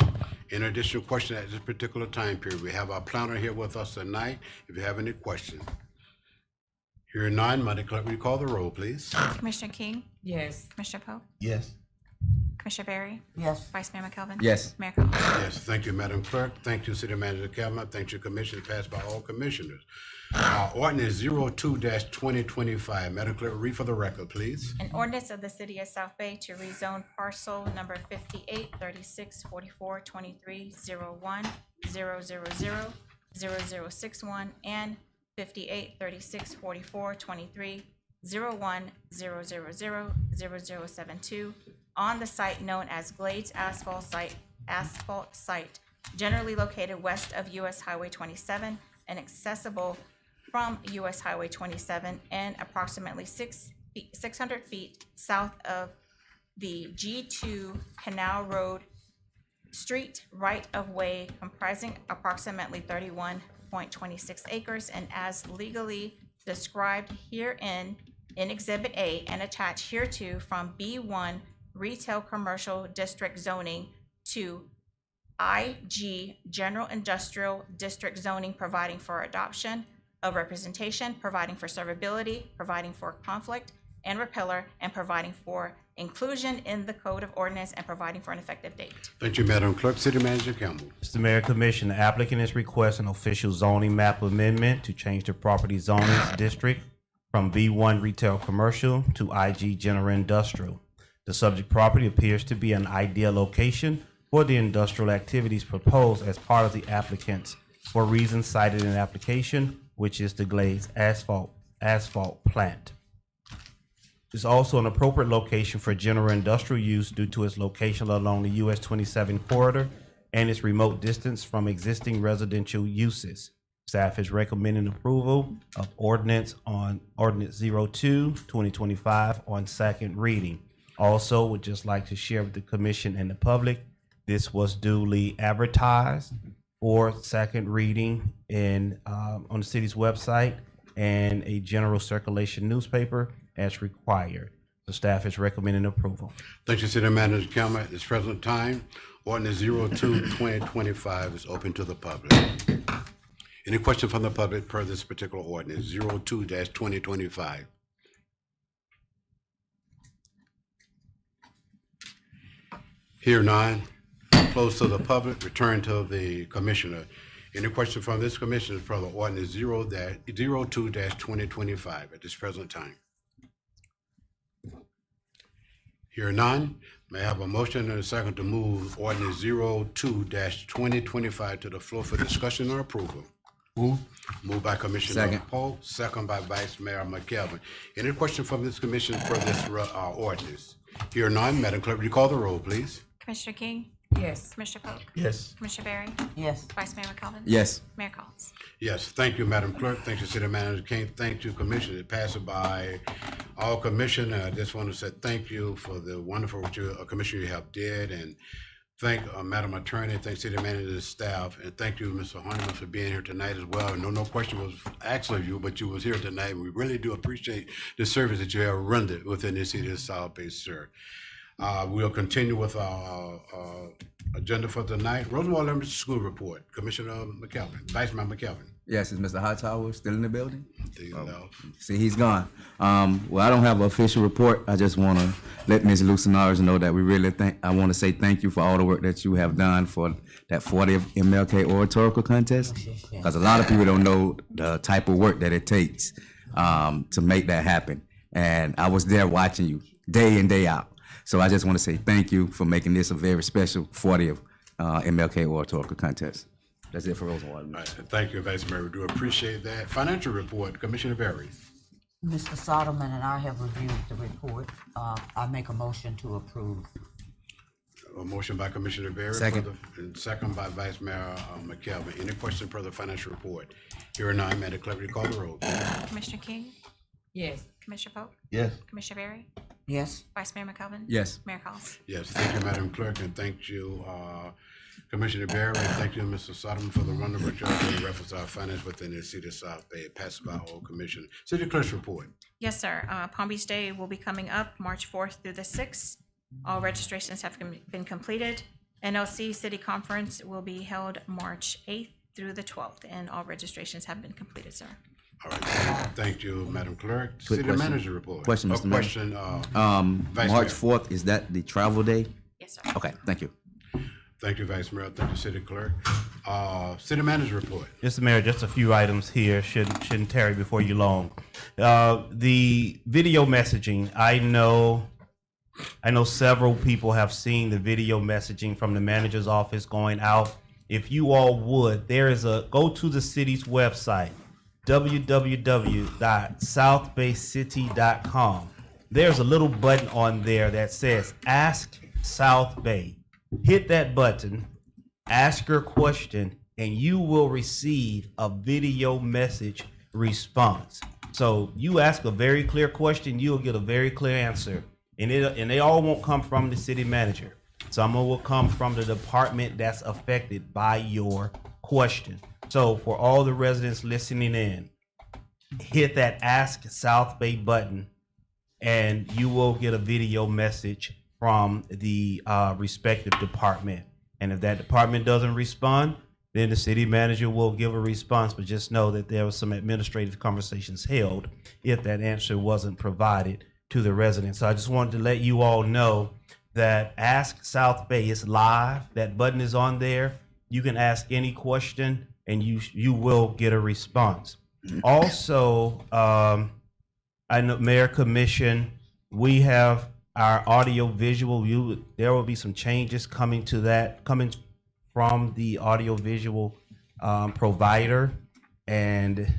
In additional question at this particular time period, we have our planner here with us tonight. If you have any questions. Here none, Madam Clerk, will you call the roll, please? Commissioner King, Yes. Commissioner Pope, Yes. Commissioner Barry, Yes. Vice Mayor McKelvin. Yes. Mayor Cole. Yes, thank you, Madam Clerk. Thank you, City Manager Cabinet. Thank you, Commissioner. Passed by all commissioners. Ordinance 02-2025. Madam Clerk, read for the record, please. An ordinance of the City of South Bay to rezone parcel number 58 36 44 23 01 000 0061 and 58 36 44 23 01 000 0072 on the site known as Glades Asphalt Site, generally located west of US Highway 27 and accessible from US Highway 27 and approximately 600 feet south of the G2 Canal Road Street right-of-way, comprising approximately 31.26 acres and as legally described herein in Exhibit A and attached hereto from B1 Retail Commercial District zoning to IG General Industrial District zoning, providing for adoption of representation, providing for servability, providing for conflict and repeller, and providing for inclusion in the Code of Ordinance, and providing for an effective date. Thank you, Madam Clerk. City Manager Campbell. Mr. Mayor Commission, the applicant is requesting official zoning map amendment to change the property zoning district from B1 Retail Commercial to IG General Industrial. The subject property appears to be an ideal location for the industrial activities proposed as part of the applicants for reasons cited in the application, which is the glazed asphalt plant. It's also an appropriate location for general industrial use due to its location along the US 27 corridor and its remote distance from existing residential uses. Staff is recommending approval of ordinance 02-2025 on second reading. Also, would just like to share with the commission and the public, this was duly advertised for second reading on the city's website and a general circulation newspaper as required. The staff is recommending approval. Thank you, City Manager Kelmer. At this present time, ordinance 02-2025 is open to the public. Any question from the public per this particular ordinance, 02-2025? Here none. Close to the public, return to the commissioner. Any question from this commissioner for the ordinance 02-2025 at this present time? Here none. May I have a motion and a second to move ordinance 02-2025 to the floor for discussion or approval? Moved by Commissioner Second. Polk, second by Vice Mayor McKelvin. Any question from this commission for this ordinance? Here none. Madam Clerk, will you call the roll, please? Commissioner King? Yes. Commissioner Polk? Yes. Commissioner Berry? Yes. Vice Mayor McKelvin? Yes. Mayor Collins? Yes, thank you, Madam Clerk. Thank you, City Manager King. Thank you, Commissioner. It passed by all commission. I just want to say thank you for the wonderful what you, Commissioner, you have did, and thank Madam Attorney, thank City Manager's staff, and thank you, Mr. Hardeman, for being here tonight as well. No question was asked of you, but you was here tonight. We really do appreciate the service that you have rendered within the city of South Bay, sir. We'll continue with our agenda for tonight. Rosenwald Elementary School Report. Commissioner McKelvin, Vice Mayor McKelvin. Yes, is Mr. Hightower still in the building? Do you know? See, he's gone. Well, I don't have an official report. I just want to let Ms. Lucinars know that we really I want to say thank you for all the work that you have done for that 40th MLK Oratorical Contest, because a lot of people don't know the type of work that it takes to make that happen. And I was there watching you day in, day out. So I just want to say thank you for making this a very special 40th MLK Oratorical Contest. That's it for Rosenwald. All right, thank you, Vice Mayor. We do appreciate that. Financial report, Commissioner Berry. Mr. Soderman and I have reviewed the report. I make a motion to approve. A motion by Commissioner Berry. Second. And second by Vice Mayor McKelvin. Any question per the financial report? Here or none, Madam Clerk, will you call the roll? Commissioner King? Yes. Commissioner Polk? Yes. Commissioner Berry? Yes. Vice Mayor McKelvin? Yes. Mayor Collins? Yes, thank you, Madam Clerk, and thank you, Commissioner Berry, and thank you, Mr. Soderman, for the wonderful job in reference to our finance within the city of South Bay. It passed by all commission. City Clerk's report. Yes, sir. Palm Beach Day will be coming up March 4th through the 6th. All registrations have been completed. NLC City Conference will be held March 8th through the 12th, and all registrations have been completed, sir. All right, thank you, Madam Clerk. Quick City question. Manager report. Question, Mr. Mayor. Question, Vice March Mayor. 4th, is that the travel day? Yes, sir. Okay, thank you. Thank you, Vice Mayor. Thank you, City Clerk. City Manager report. Mr. Mayor, just a few items here, shouldn't tarry before you long. The video messaging, I know several people have seen the video messaging from the manager's office going out. If you all would, go to the city's website, www.southbaycity.com. There's a little button on there that says Ask South Bay. Hit that button, ask your question, and you will receive a video message response. So you ask a very clear question, you'll get a very clear answer. And they all won't come from the city manager. Some will come from the department that's affected by your question. So for all the residents listening in, hit that Ask South Bay button and you will get a video message from the respective department. And if that department doesn't respond, then the city manager will give a response, but just know that there was some administrative conversations held if that answer wasn't provided to the residents. So I just wanted to let you all know that Ask South Bay is live. That button is on there. You can ask any question and you will get a response. Also, I know Mayor Commission, we have our audio visual, there will be some changes coming from the audio visual provider, and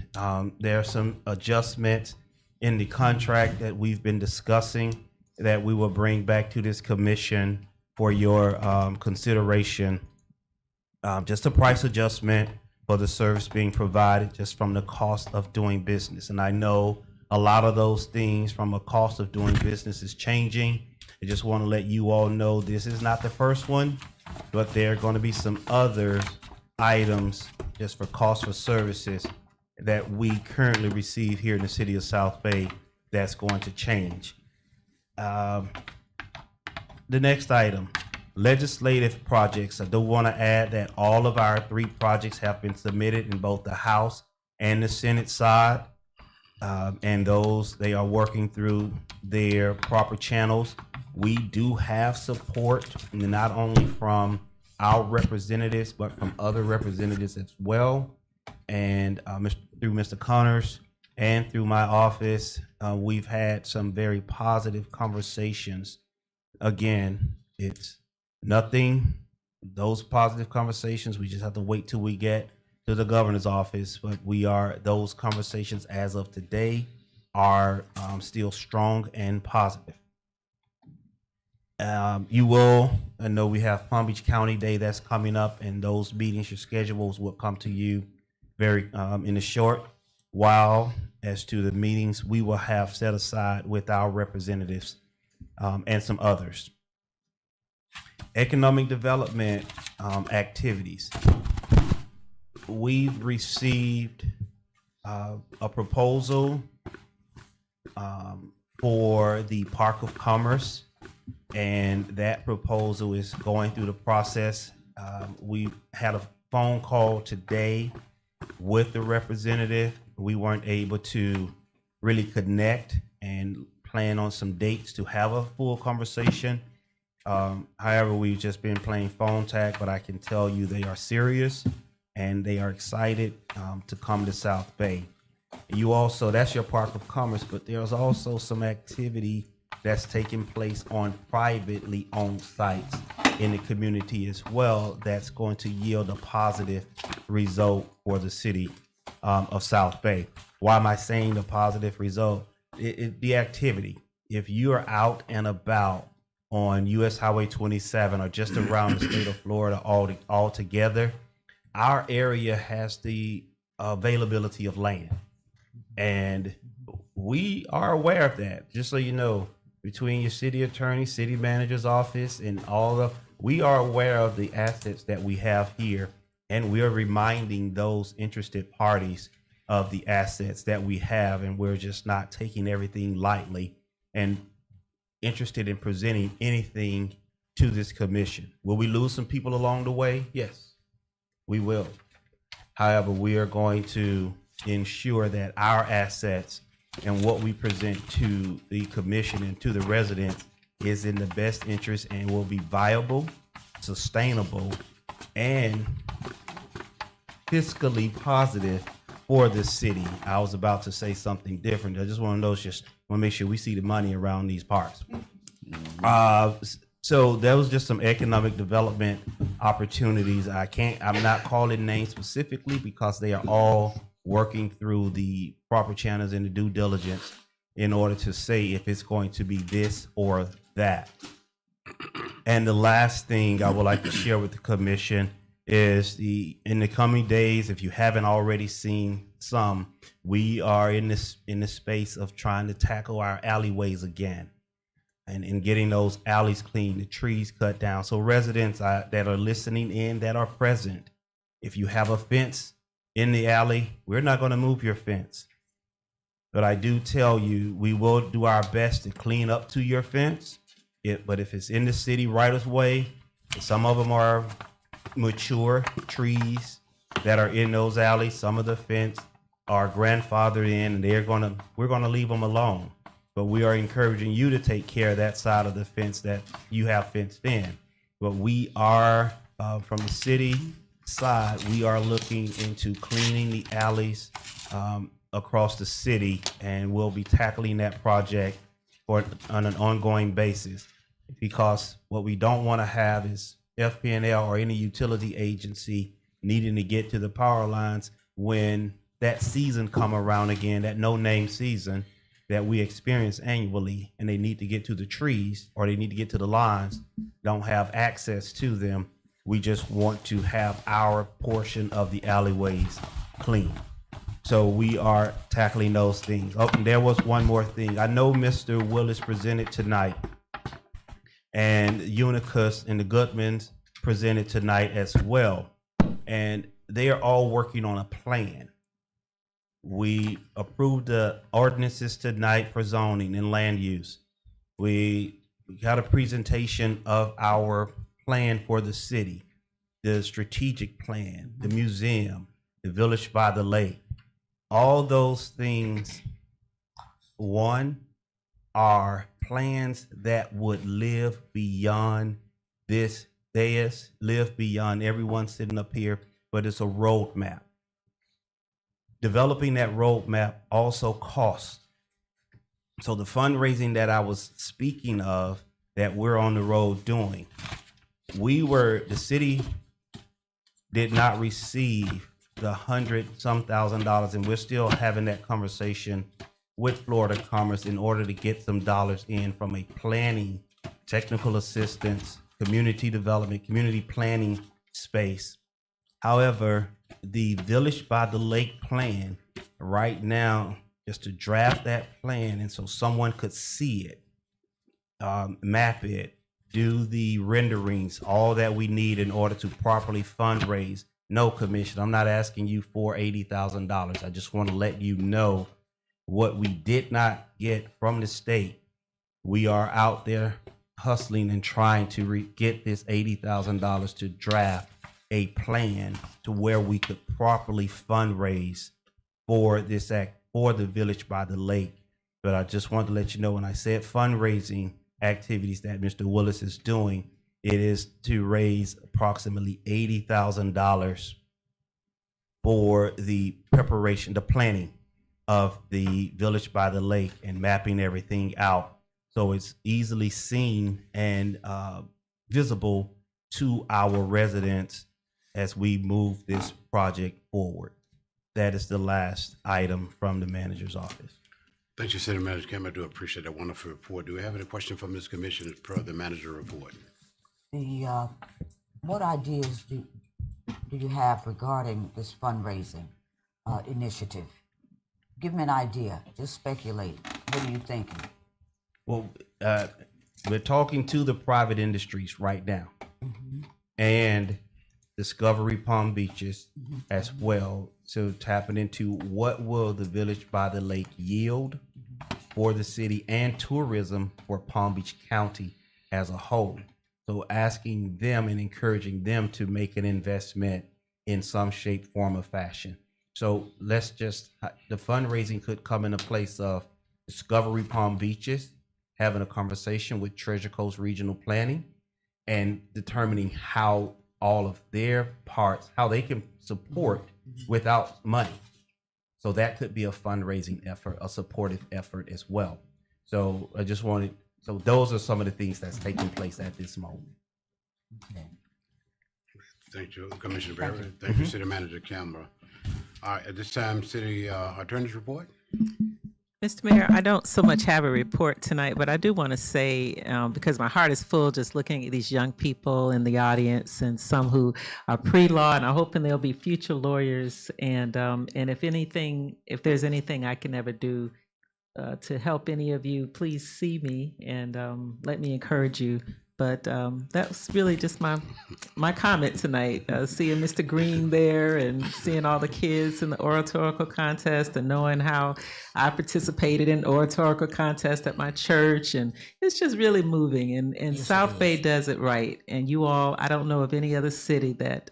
there are some adjustments in the contract that we've been discussing that we will bring back to this commission for your consideration. Just a price adjustment for the service being provided just from the cost of doing business. And I know a lot of those things from a cost of doing business is changing. I just want to let you all know this is not the first one, but there are going to be some other items just for cost for services that we currently receive here in the city of South Bay that's going to change. The next item, legislative projects. I do want to add that all of our 3 projects have been submitted in both the House and the Senate side. And they are working through their proper channels. We do have support not only from our representatives, but from other representatives as well. And through Mr. Connors and through my office, we've had some very positive conversations. Again, it's nothing, those positive conversations, we just have to wait till we get to the governor's office, but those conversations as of today are still strong and positive. I know we have Palm Beach County Day that's coming up, and those meetings, your schedules will come to you very in a short while as to the meetings we will have set aside with our representatives and some others. Economic development activities. We've received a proposal for the Park of Commerce, and that proposal is going through the process. We had a phone call today with the representative. We weren't able to really connect and plan on some dates to have a full conversation. However, we've just been playing phone tag, but I can tell you they are serious and they are excited to come to South Bay. That's your Park of Commerce, but there's also some activity that's taking place on privately owned sites in the community as well that's going to yield a positive result for the city of South Bay. Why am I saying the positive result? The activity. If you are out and about on US Highway 27 or just around the state of Florida all together, our area has the availability of land. And we are aware of that. Just so you know, between your city attorney, city manager's office, and we are aware of the assets that we have here. And we are reminding those interested parties of the assets that we have. And we're just not taking everything lightly and interested in presenting anything to this commission. Will we lose some people along the way? Yes, we will. However, we are going to ensure that our assets and what we present to the commission and to the residents is in the best interest and will be viable, sustainable, and fiscally positive for the city. I was about to say something different. I just want to make sure we see the money around these parks. So there was just some economic development opportunities. I'm not calling names specifically because they are all working through the proper channels and the due diligence in order to say if it's going to be this or that. And the last thing I would like to share with the commission is in the coming days, if you haven't already seen some, we are in this space of trying to tackle our alleyways again and getting those alleys clean, the trees cut down. So residents that are listening in, that are present, if you have a fence in the alley, we're not going to move your fence. But I do tell you, we will do our best to clean up to your fence. But if it's in the city right of way, some of them are mature trees that are in those alleys. Some of the fence are grandfathered in, and we're gonna leave them alone. But we are encouraging you to take care of that side of the fence that you have fenced in. But we are, from the city side, we are looking into cleaning the alleys across the city, and we'll be tackling that project on an ongoing basis, because what we don't want to have is FPNL or any utility agency needing to get to the power lines when that season come around again, that no-name season that we experience annually, and they need to get to the trees or they need to get to the lines, don't have access to them. We just want to have our portion of the alleyways clean. So we are tackling those things. Oh, and there was one more thing. I know Mr. Willis presented tonight, and Unicus and the Goodmans presented tonight as well. And they are all working on a plan. We approved the ordinances tonight for zoning and land use. We got a presentation of our plan for the city, the strategic plan, the museum, the village by the lake. All those things, one, are plans that would live beyond this dais, live beyond everyone sitting up here, but it's a roadmap. Developing that roadmap also costs. So the fundraising that I was speaking of, that we're on the road doing, the city did not receive the $100,000, and we're still having that conversation with Florida Commerce in order to get some dollars in from a planning, technical assistance, community development, community planning space. However, the Village by the Lake plan right now, just to draft that plan, and so someone could see it, map it, do the renderings, all that we need in order to properly fundraise. No, Commissioner, I'm not asking you for $80,000. I just want to let you know what we did not get from the state. We are out there hustling and trying to get this $80,000 to draft a plan to where we could properly fundraise for this act, for the Village by the Lake. But I just wanted to let you know, when I said fundraising activities that Mr. Willis is doing, it is to raise approximately $80,000 for the preparation, the planning of the Village by the Lake and mapping everything out so it's easily seen and visible to our residents as we move this project forward. That is the last item from the manager's office. Thank you, City Manager Kim. I do appreciate that wonderful report. Do we have any question from Ms. Commissioner per the manager report? What ideas do you have regarding this fundraising initiative? Give me an idea. Just speculate. What are you thinking? Well, we're talking to the private industries right now, and Discovery Palm Beaches as well. So tapping into what will the Village by the Lake yield for the city and tourism for Palm Beach County as a whole. So asking them and encouraging them to make an investment in some shape, form, or fashion. So the fundraising could come in a place of Discovery Palm Beaches, having a conversation with Treasure Coast Regional Planning and determining how all of their parts, how they can support without money. So that could be a fundraising effort, a supportive effort as well. So so those are some of the things that's taking place at this moment. Thank you, Commissioner Barrett. Thank you, City Manager Campbell. All right, at this time, City Attorney's report. Mr. Mayor, I don't so much have a report tonight, but I do want to say, because my heart is full just looking at these young people in the audience and some who are pre-law and I'm hoping they'll be future lawyers. And if there's anything I can ever do to help any of you, please see me and let me encourage you. But that was really just my comment tonight, seeing Mr. Green there and seeing all the kids in the oratorical contest and knowing how I participated in the oratorical contest at my church. And it's just really moving. And yes, South Bay does it right. And you all, I don't know of any other city that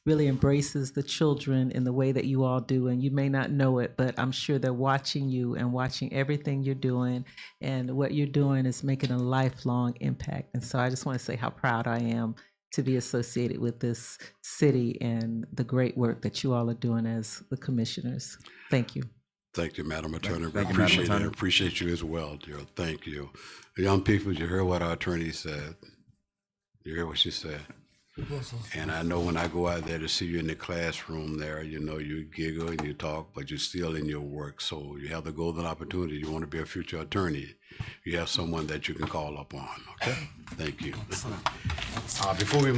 really embraces the children in the way that you all do. And you may not know it, but I'm sure they're watching you and watching everything you're doing. And what you're doing is making a lifelong impact. And so I just want to say how proud I am to be associated with this city and the great work that you all are doing as the commissioners. Thank you. Thank you, Madam Attorney. We Thank you, Madam appreciate it. Attorney. Appreciate you as well, dear. Thank you. Young people, you heard what our attorney said. You heard what she said. Yes, yes. And I know when I go out there to see you in the classroom there, you know, you giggle and you talk, but you're still in your work. So you have the golden opportunity. You want to be a future attorney. You have someone that you can call upon. Okay? Thank you. Before we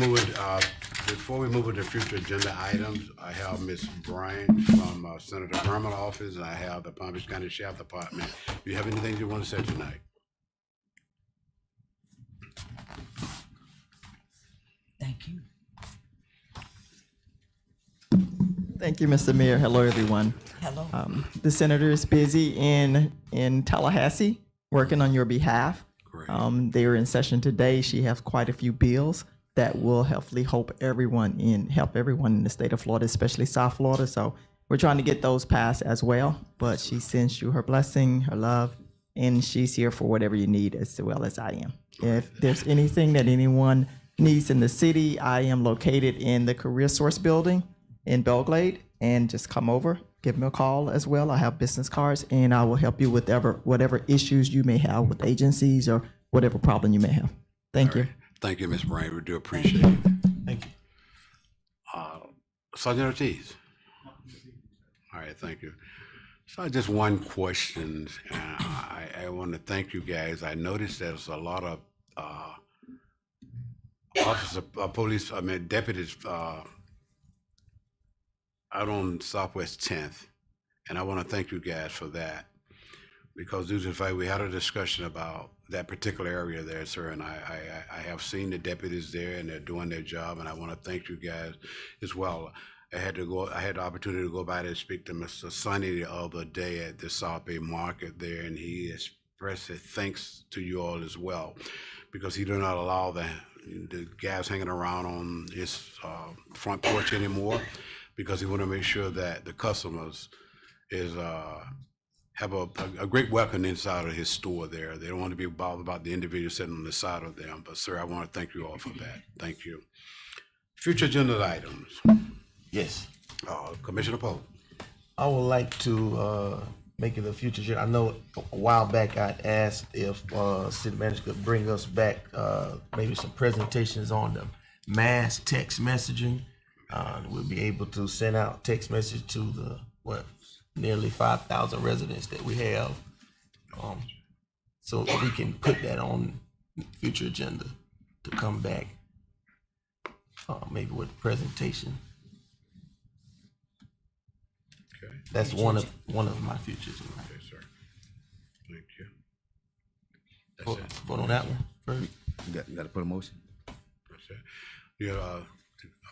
move into future agenda items, I have Ms. Bryant from Senator Berman's office, and I have the Palm Beach County Sheriff Department. Do you have anything you want to say tonight? Thank you. Thank you, Mr. Mayor. Hello, everyone. Hello. The senator is busy in Tallahassee working on your behalf. Great. They are in session today. She has quite a few bills that will hopefully help everyone in the state of Florida, especially South Florida. So we're trying to get those passed as well. But she sends you her blessing, her love, and she's here for whatever you need as well as I am. If there's anything that anyone needs in the city, I am located in the Career Source building in Belglade, and just come over, give me a call as well. I have business cards, and I will help you with whatever issues you may have with agencies or whatever problem you may have. Thank you. Thank you, Ms. Bryant. We do appreciate it. Thank you. Sergeant Ortiz. All right, thank you. So just one question. I want to thank you guys. I noticed there's a lot of deputies out on Southwest 10th, and I want to thank you guys for that, because due to the fact we had a discussion about that particular area there, sir, and I have seen the deputies there, and they're doing their job, and I want to thank you guys as well. I had the opportunity to go by there and speak to Mr. Sonny the other day at the South Bay Market there, and he expressed his thanks to you all as well, because he did not allow the guys hanging around on his front porch anymore, because he want to make sure that the customers have a great welcome inside of his store there. They don't want to be bothered about the individual sitting on the side of them. But sir, I want to thank you all for that. Thank you. Future agenda items. Yes. Commissioner Pope. I would like to make it a future agenda. I know a while back I asked if city manager could bring us back maybe some presentations on the mass text messaging. We'll be able to send out text message to the nearly 5,000 residents that we have. So we can put that on future agenda to come back, maybe with a presentation. Okay. That's one of my futures. Okay, sir. Thank you. That's it. Vote on that one first. You got to put a motion. That's it. You have a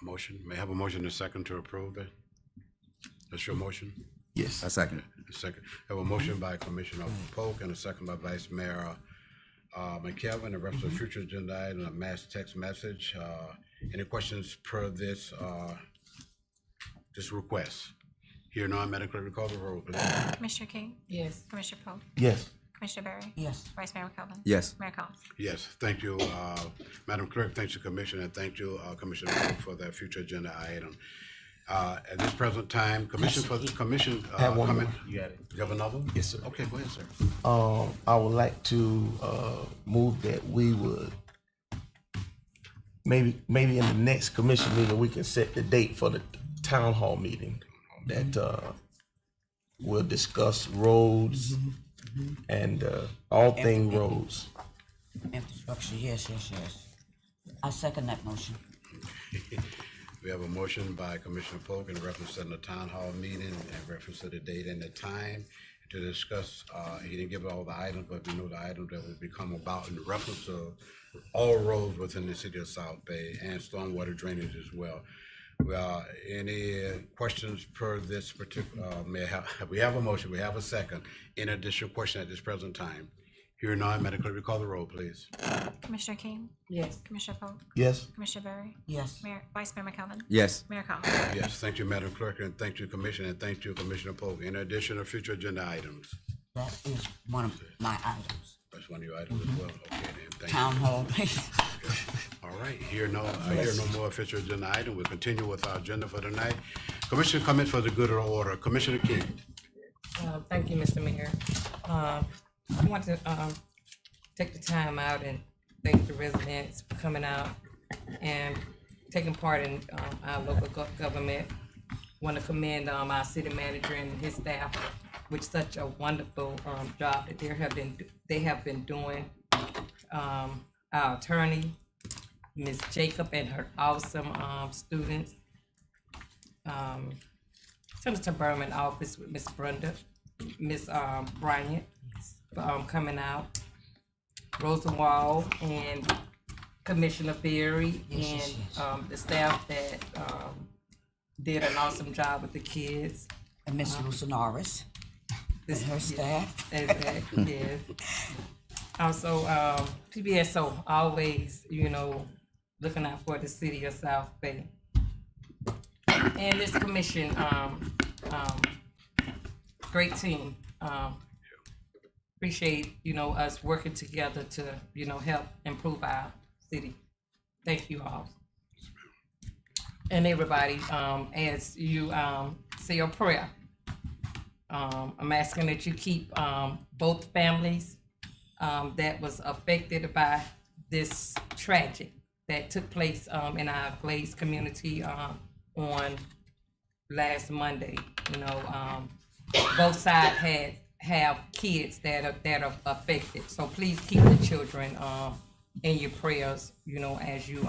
motion? May I have a motion and a second to approve it? That's your motion? Yes. I second it. A second. I have a motion by Commissioner Polk and a second by Vice Mayor McKelvin. The rest of the future agenda item, a mass text message. Any questions per this request? Here none, Madam Clerk, recall the roll, please. Commissioner King? Yes. Commissioner Poe? Yes. Commissioner Berry? Yes. Vice Mayor McKelvin? Yes. Mayor Collins? Yes, thank you, Madam Clerk. Thanks to Commissioner, and thank you, Commissioner Polk, for that future agenda item. At this present time, Commission have one comment. more. You got it. You have another one? Yes, sir. Okay, go ahead, sir. I would like to move that we would maybe in the next commission meeting we can set the date for the town hall meeting that we'll discuss roads and all thing roads. Infrastructure, yes. I second that motion. We have a motion by Commissioner Polk in reference to the town hall meeting and reference to the date and the time to discuss. He didn't give all the items, but we know the items that will become about in reference to all roads within the city of South Bay and stormwater drainage as well. Any questions per this particular? We have a motion. We have a second. Any additional question at this present time? Here none, Madam Clerk, recall the roll, please. Commissioner King? Yes. Commissioner Poe? Yes. Commissioner Berry? Yes. Vice Mayor McKelvin? Yes. Mayor Collins? Yes, thank you, Madam Clerk, and thank you, Commissioner, and thank you, Commissioner Polk. In addition to future agenda items. That is one of my items. That's one of your items as well. Okay, then, thank you. Town hall, please. All right, I hear no more official agenda item. We'll continue with our agenda for tonight. Commissioner comments for the good of the order. Commissioner King. Thank you, Mr. Mayor. I want to take the time out and thank the residents for coming out and taking part in our local government. Want to commend our city manager and his staff with such a wonderful job that they have been doing. Our attorney, Ms. Jacob, and her awesome students. Senator Berman office with Miss Brenda, Miss Bryant, coming out, Rosenwald, and Commissioner Berry, and the staff that did an awesome job with the kids. And Miss Lucinaris and her staff. Exactly, yes. Also, PBSO, always, looking out for the city of South Bay. And this commission, great team. Appreciate, us working together to, help improve our city. Thank you all. And everybody, as you say your prayer, I'm asking that you keep both families that was affected by this tragic that took place in our Glades community on last Monday. Both sides have kids that are affected. So please keep the children in your prayers. As you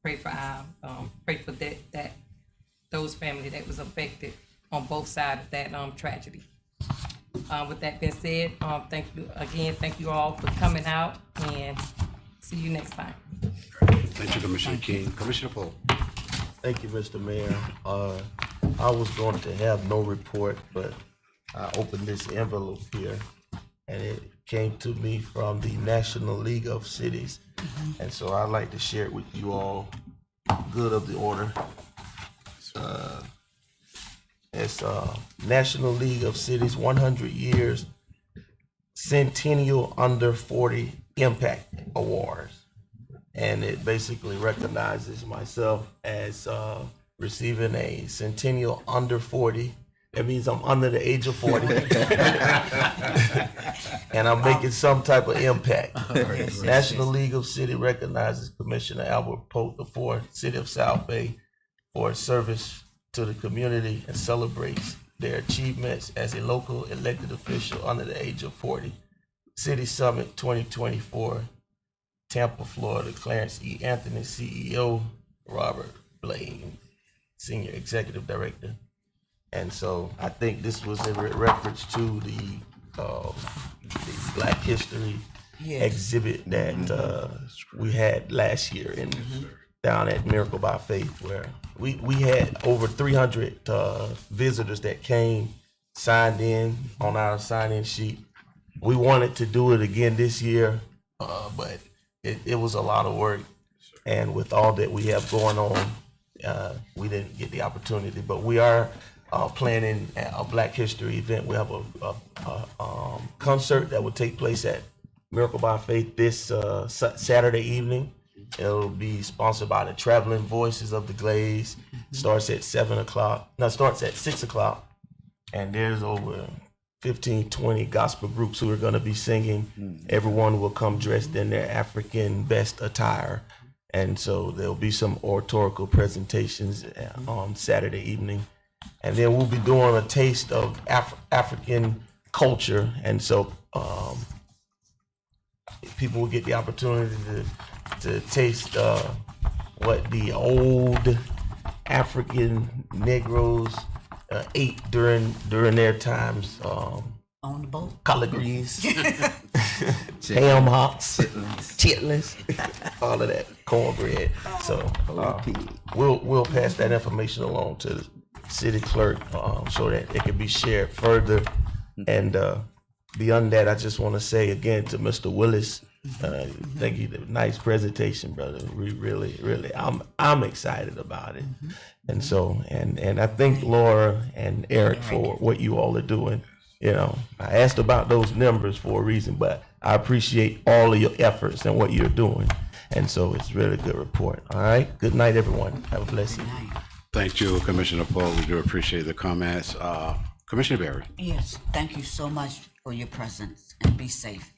pray for that those families that was affected on both sides of that tragedy. With that being said, thank you again. Thank you all for coming out, and see you next time. Thank you, Commissioner King. Commissioner Poole. Thank you, Mr. Mayor. I was going to have no report, but I opened this envelope here, and it came to me from the National League of Cities. And so I'd like to share it with you all, good of the order. It's National League of Cities 100 Years Centennial Under 40 Impact Awards. And it basically recognizes myself as receiving a Centennial Under 40. That means I'm under the age of 40. And I'm making some type of impact. National League of City recognizes Commissioner Albert Pope IV, City of South Bay, for his service to the community and celebrates their achievements as a local elected official under the age of 40. City Summit 2024, Tampa, Florida. Clarence E. Anthony, CEO. Robert Blaine, Senior Executive Director. And so I think this was in reference to the Black History exhibit that we had last year down at Miracle by Faith, where we had over 300 visitors that came, signed in on our sign-in sheet. We wanted to do it again this year, but it was a lot of work. And with all that we have going on, we didn't get the opportunity. But we are planning a Black History event. We have a concert that will take place at Miracle by Faith this Saturday evening. It'll be sponsored by the Traveling Voices of the Glades. Starts at 7 o'clock. No, starts at 6 o'clock. And there's over 15, 20 gospel groups who are going to be singing. Everyone will come dressed in their African best attire. And so there'll be some oratorical presentations on Saturday evening. And then we'll be doing a taste of African culture. And so people will get the opportunity to taste what the old African Negroes ate during their times. On the boat. Collard greens, ham hocks, chitlins, all of that cornbread. So we'll pass that information along to the city clerk so that it can be shared further. And beyond that, I just want to say again to Mr. Willis, thank you. Nice presentation, brother. We really, I'm excited about it. And so, and I thank Laura and Eric for what you all are doing. I asked about those numbers for a reason, but I appreciate all of your efforts and what you're doing. And so it's really a good report. All right. Good night, everyone. Have a blessed evening. Thank you, Commissioner Poole. We do appreciate the comments. Commissioner Berry. Yes, thank you so much for your presence, and be safe.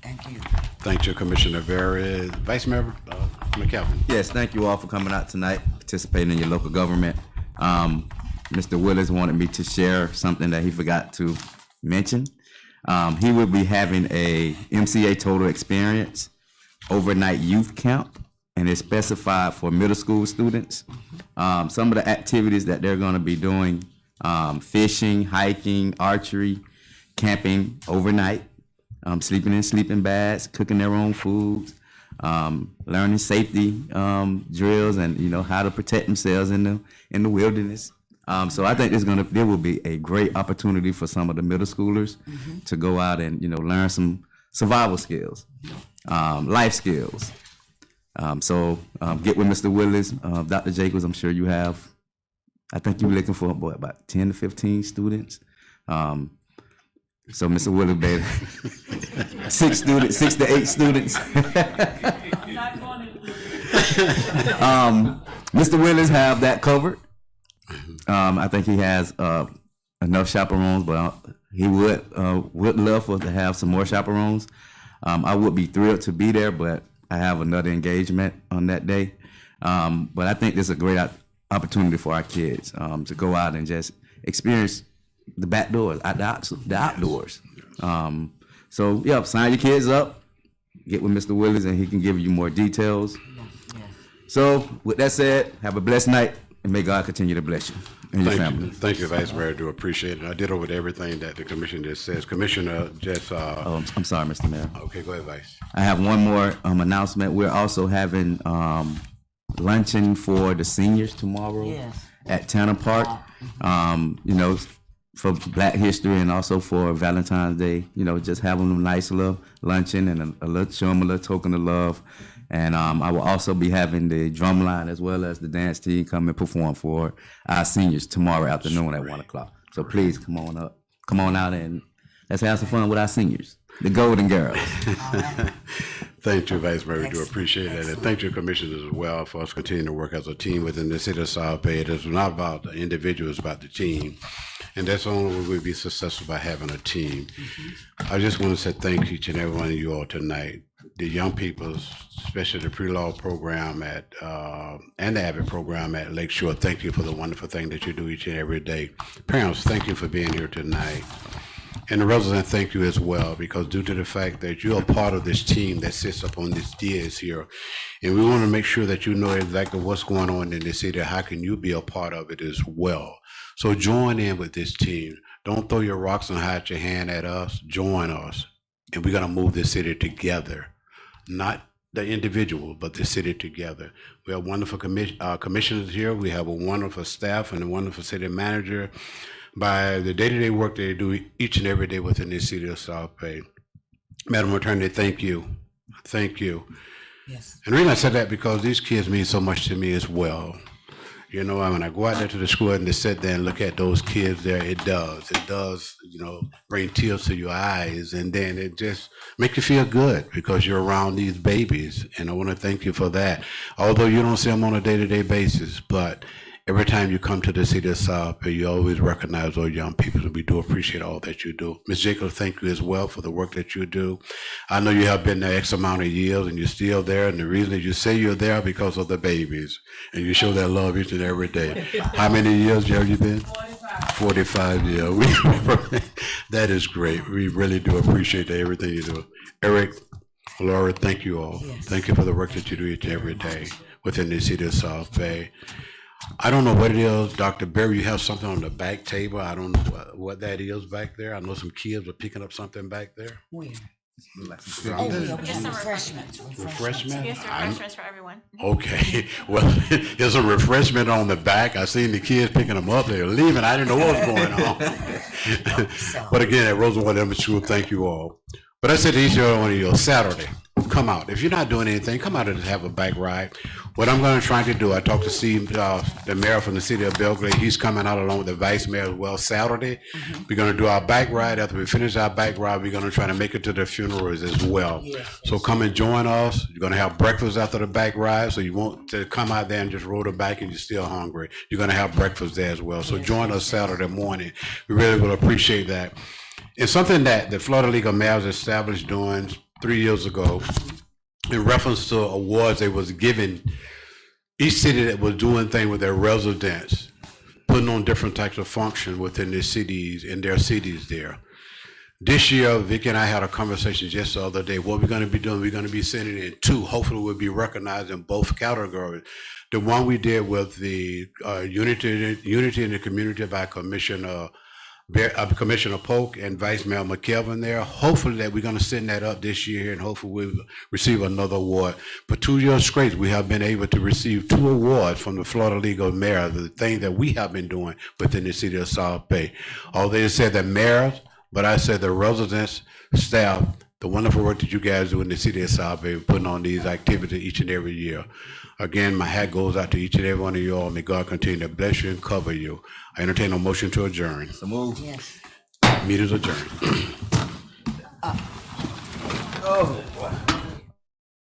Thank you. Thank you, Commissioner Berry. Vice Mayor McKelvin. Yes, thank you all for coming out tonight, participating in your local government. Mr. Willis wanted me to share something that he forgot to mention. He will be having a MCA Total Experience overnight youth camp, and it's specified for middle school students. Some of the activities that they're going to be doing, fishing, hiking, archery, camping overnight, sleeping in sleeping bags, cooking their own foods, learning safety drills, and how to protect themselves in the wilderness. So I think there will be a great opportunity for some of the middle schoolers to go out and learn some survival skills, life skills. So get with Mr. Willis, Dr. Jacobs. I'm sure you have. I think you're looking for about 10 to 15 students. So Mr. Willis, baby, 6 to 8 students. Mr. Willis have that covered. I think he has enough chaperones, but he would love for us to have some more chaperones. I would be thrilled to be there, but I have another engagement on that day. But I think this is a great opportunity for our kids to go out and just experience the back doors, the outdoors. So yeah, sign your kids up, get with Mr. Willis, and he can give you more details. So with that said, have a blessed night, and may God continue to bless you and your family. Thank you, Vice Mayor. I do appreciate it. I did over everything that the commission just says. Commissioner just. Oh, I'm sorry, Mr. Mayor. Okay, go ahead, Vice. I have one more announcement. We're also having luncheon for the seniors tomorrow at Tanner Park. For Black History and also for Valentine's Day. Just having a nice little luncheon and a little show them a little token of love. And I will also be having the drum line as well as the dance team come and perform for our seniors tomorrow afternoon at 1 o'clock. So please come on out and let's have some fun with our seniors, the Golden Girls. Thank you, Vice Mayor. We do appreciate it. And thank you, Commissioners, as well, for us continuing to work as a team within the city of South Bay. It is not about the individual, it's about the team. And that's the only way we'll be successful, by having a team. I just want to say thank you each and every one of you all tonight. The young people, especially the pre-law program and the Abbott program at Lakeshore, thank you for the wonderful thing that you do each and every day. Parents, thank you for being here tonight. And the residents, thank you as well, because due to the fact that you're a part of this team that sits up on this dais here, and we want to make sure that you know exactly what's going on in the city, how can you be a part of it as well. So join in with this team. Don't throw your rocks and hide your hand at us. Join us, and we're going to move this city together, not the individual, but the city together. We have wonderful commissioners here. We have a wonderful staff and a wonderful city manager. By the day-to-day work they do each and every day within the city of South Bay. Madam Attorney, thank you. Thank you. Yes. And the reason I said that because these kids mean so much to me as well. When I go out there to the school and to sit there and look at those kids there, it does, bring tears to your eyes. And then it just make you feel good because you're around these babies. And I want to thank you for that. Although you don't see them on a day-to-day basis, but every time you come to the city of South Bay, you always recognize those young people, and we do appreciate all that you do. Ms. Jacobs, thank you as well for the work that you do. I know you have been there X amount of years, and you're still there, and the reason that you say you're there because of the babies, and you show that love each and every day. How many years have you been? 45 years. That is great. We really do appreciate everything you do. Eric, Laura, thank you all. Yes. Thank you for the work that you do each and every day within the city of South Bay. I don't know what it is, Dr. Berry, you have something on the back table. I don't know what that is back there. I know some kids are picking up something back there. Where? Just some refreshments. Refreshment? Yes, refreshments for everyone. Okay, well, there's a refreshment on the back. I seen the kids picking them up. They were leaving. I didn't know what was going on. But again, at Roosevelt Elementary School, thank you all. But I said to each and every one of you, Saturday, come out. If you're not doing anything, come out and just have a bike ride. What I'm going to try to do, I talked to Steve, the mayor from the city of Belgrade. He's coming out along with the vice mayor as well Saturday. We're going to do our bike ride. After we finish our bike ride, we're going to try to make it to the funerals as well. So come and join us. You're going to have breakfast after the bike ride, so you won't to come out there and just roll the bike and you're still hungry. You're going to have breakfast there as well. So join us Saturday morning. We really will appreciate that. It's something that the Florida League of Mayors established doing 3 years ago in reference to awards they was giving each city that was doing things with their residents, putting on different types of function within their cities, in their cities there. This year, Vicky and I had a conversation just the other day. What we're going to be doing, we're going to be sending in 2. Hopefully, we'll be recognized in both categories. The one we did with the Unity in the Community by Commissioner Polk and Vice Mayor McKelvin there. Hopefully that we're going to send that up this year, and hopefully we'll receive another award. For 2 years straight, we have been able to receive 2 awards from the Florida League of Mayors, the thing that we have been doing within the city of South Bay. Although they said the mayors, but I said the residents, staff, the wonderful work that you guys do in the city of South Bay, putting on these activities each and every year. Again, my hat goes out to each and every one of you all. May God continue to bless you and cover you. I entertain a motion to adjourn. So move. Yes. Meeting is adjourned. Oh, boy.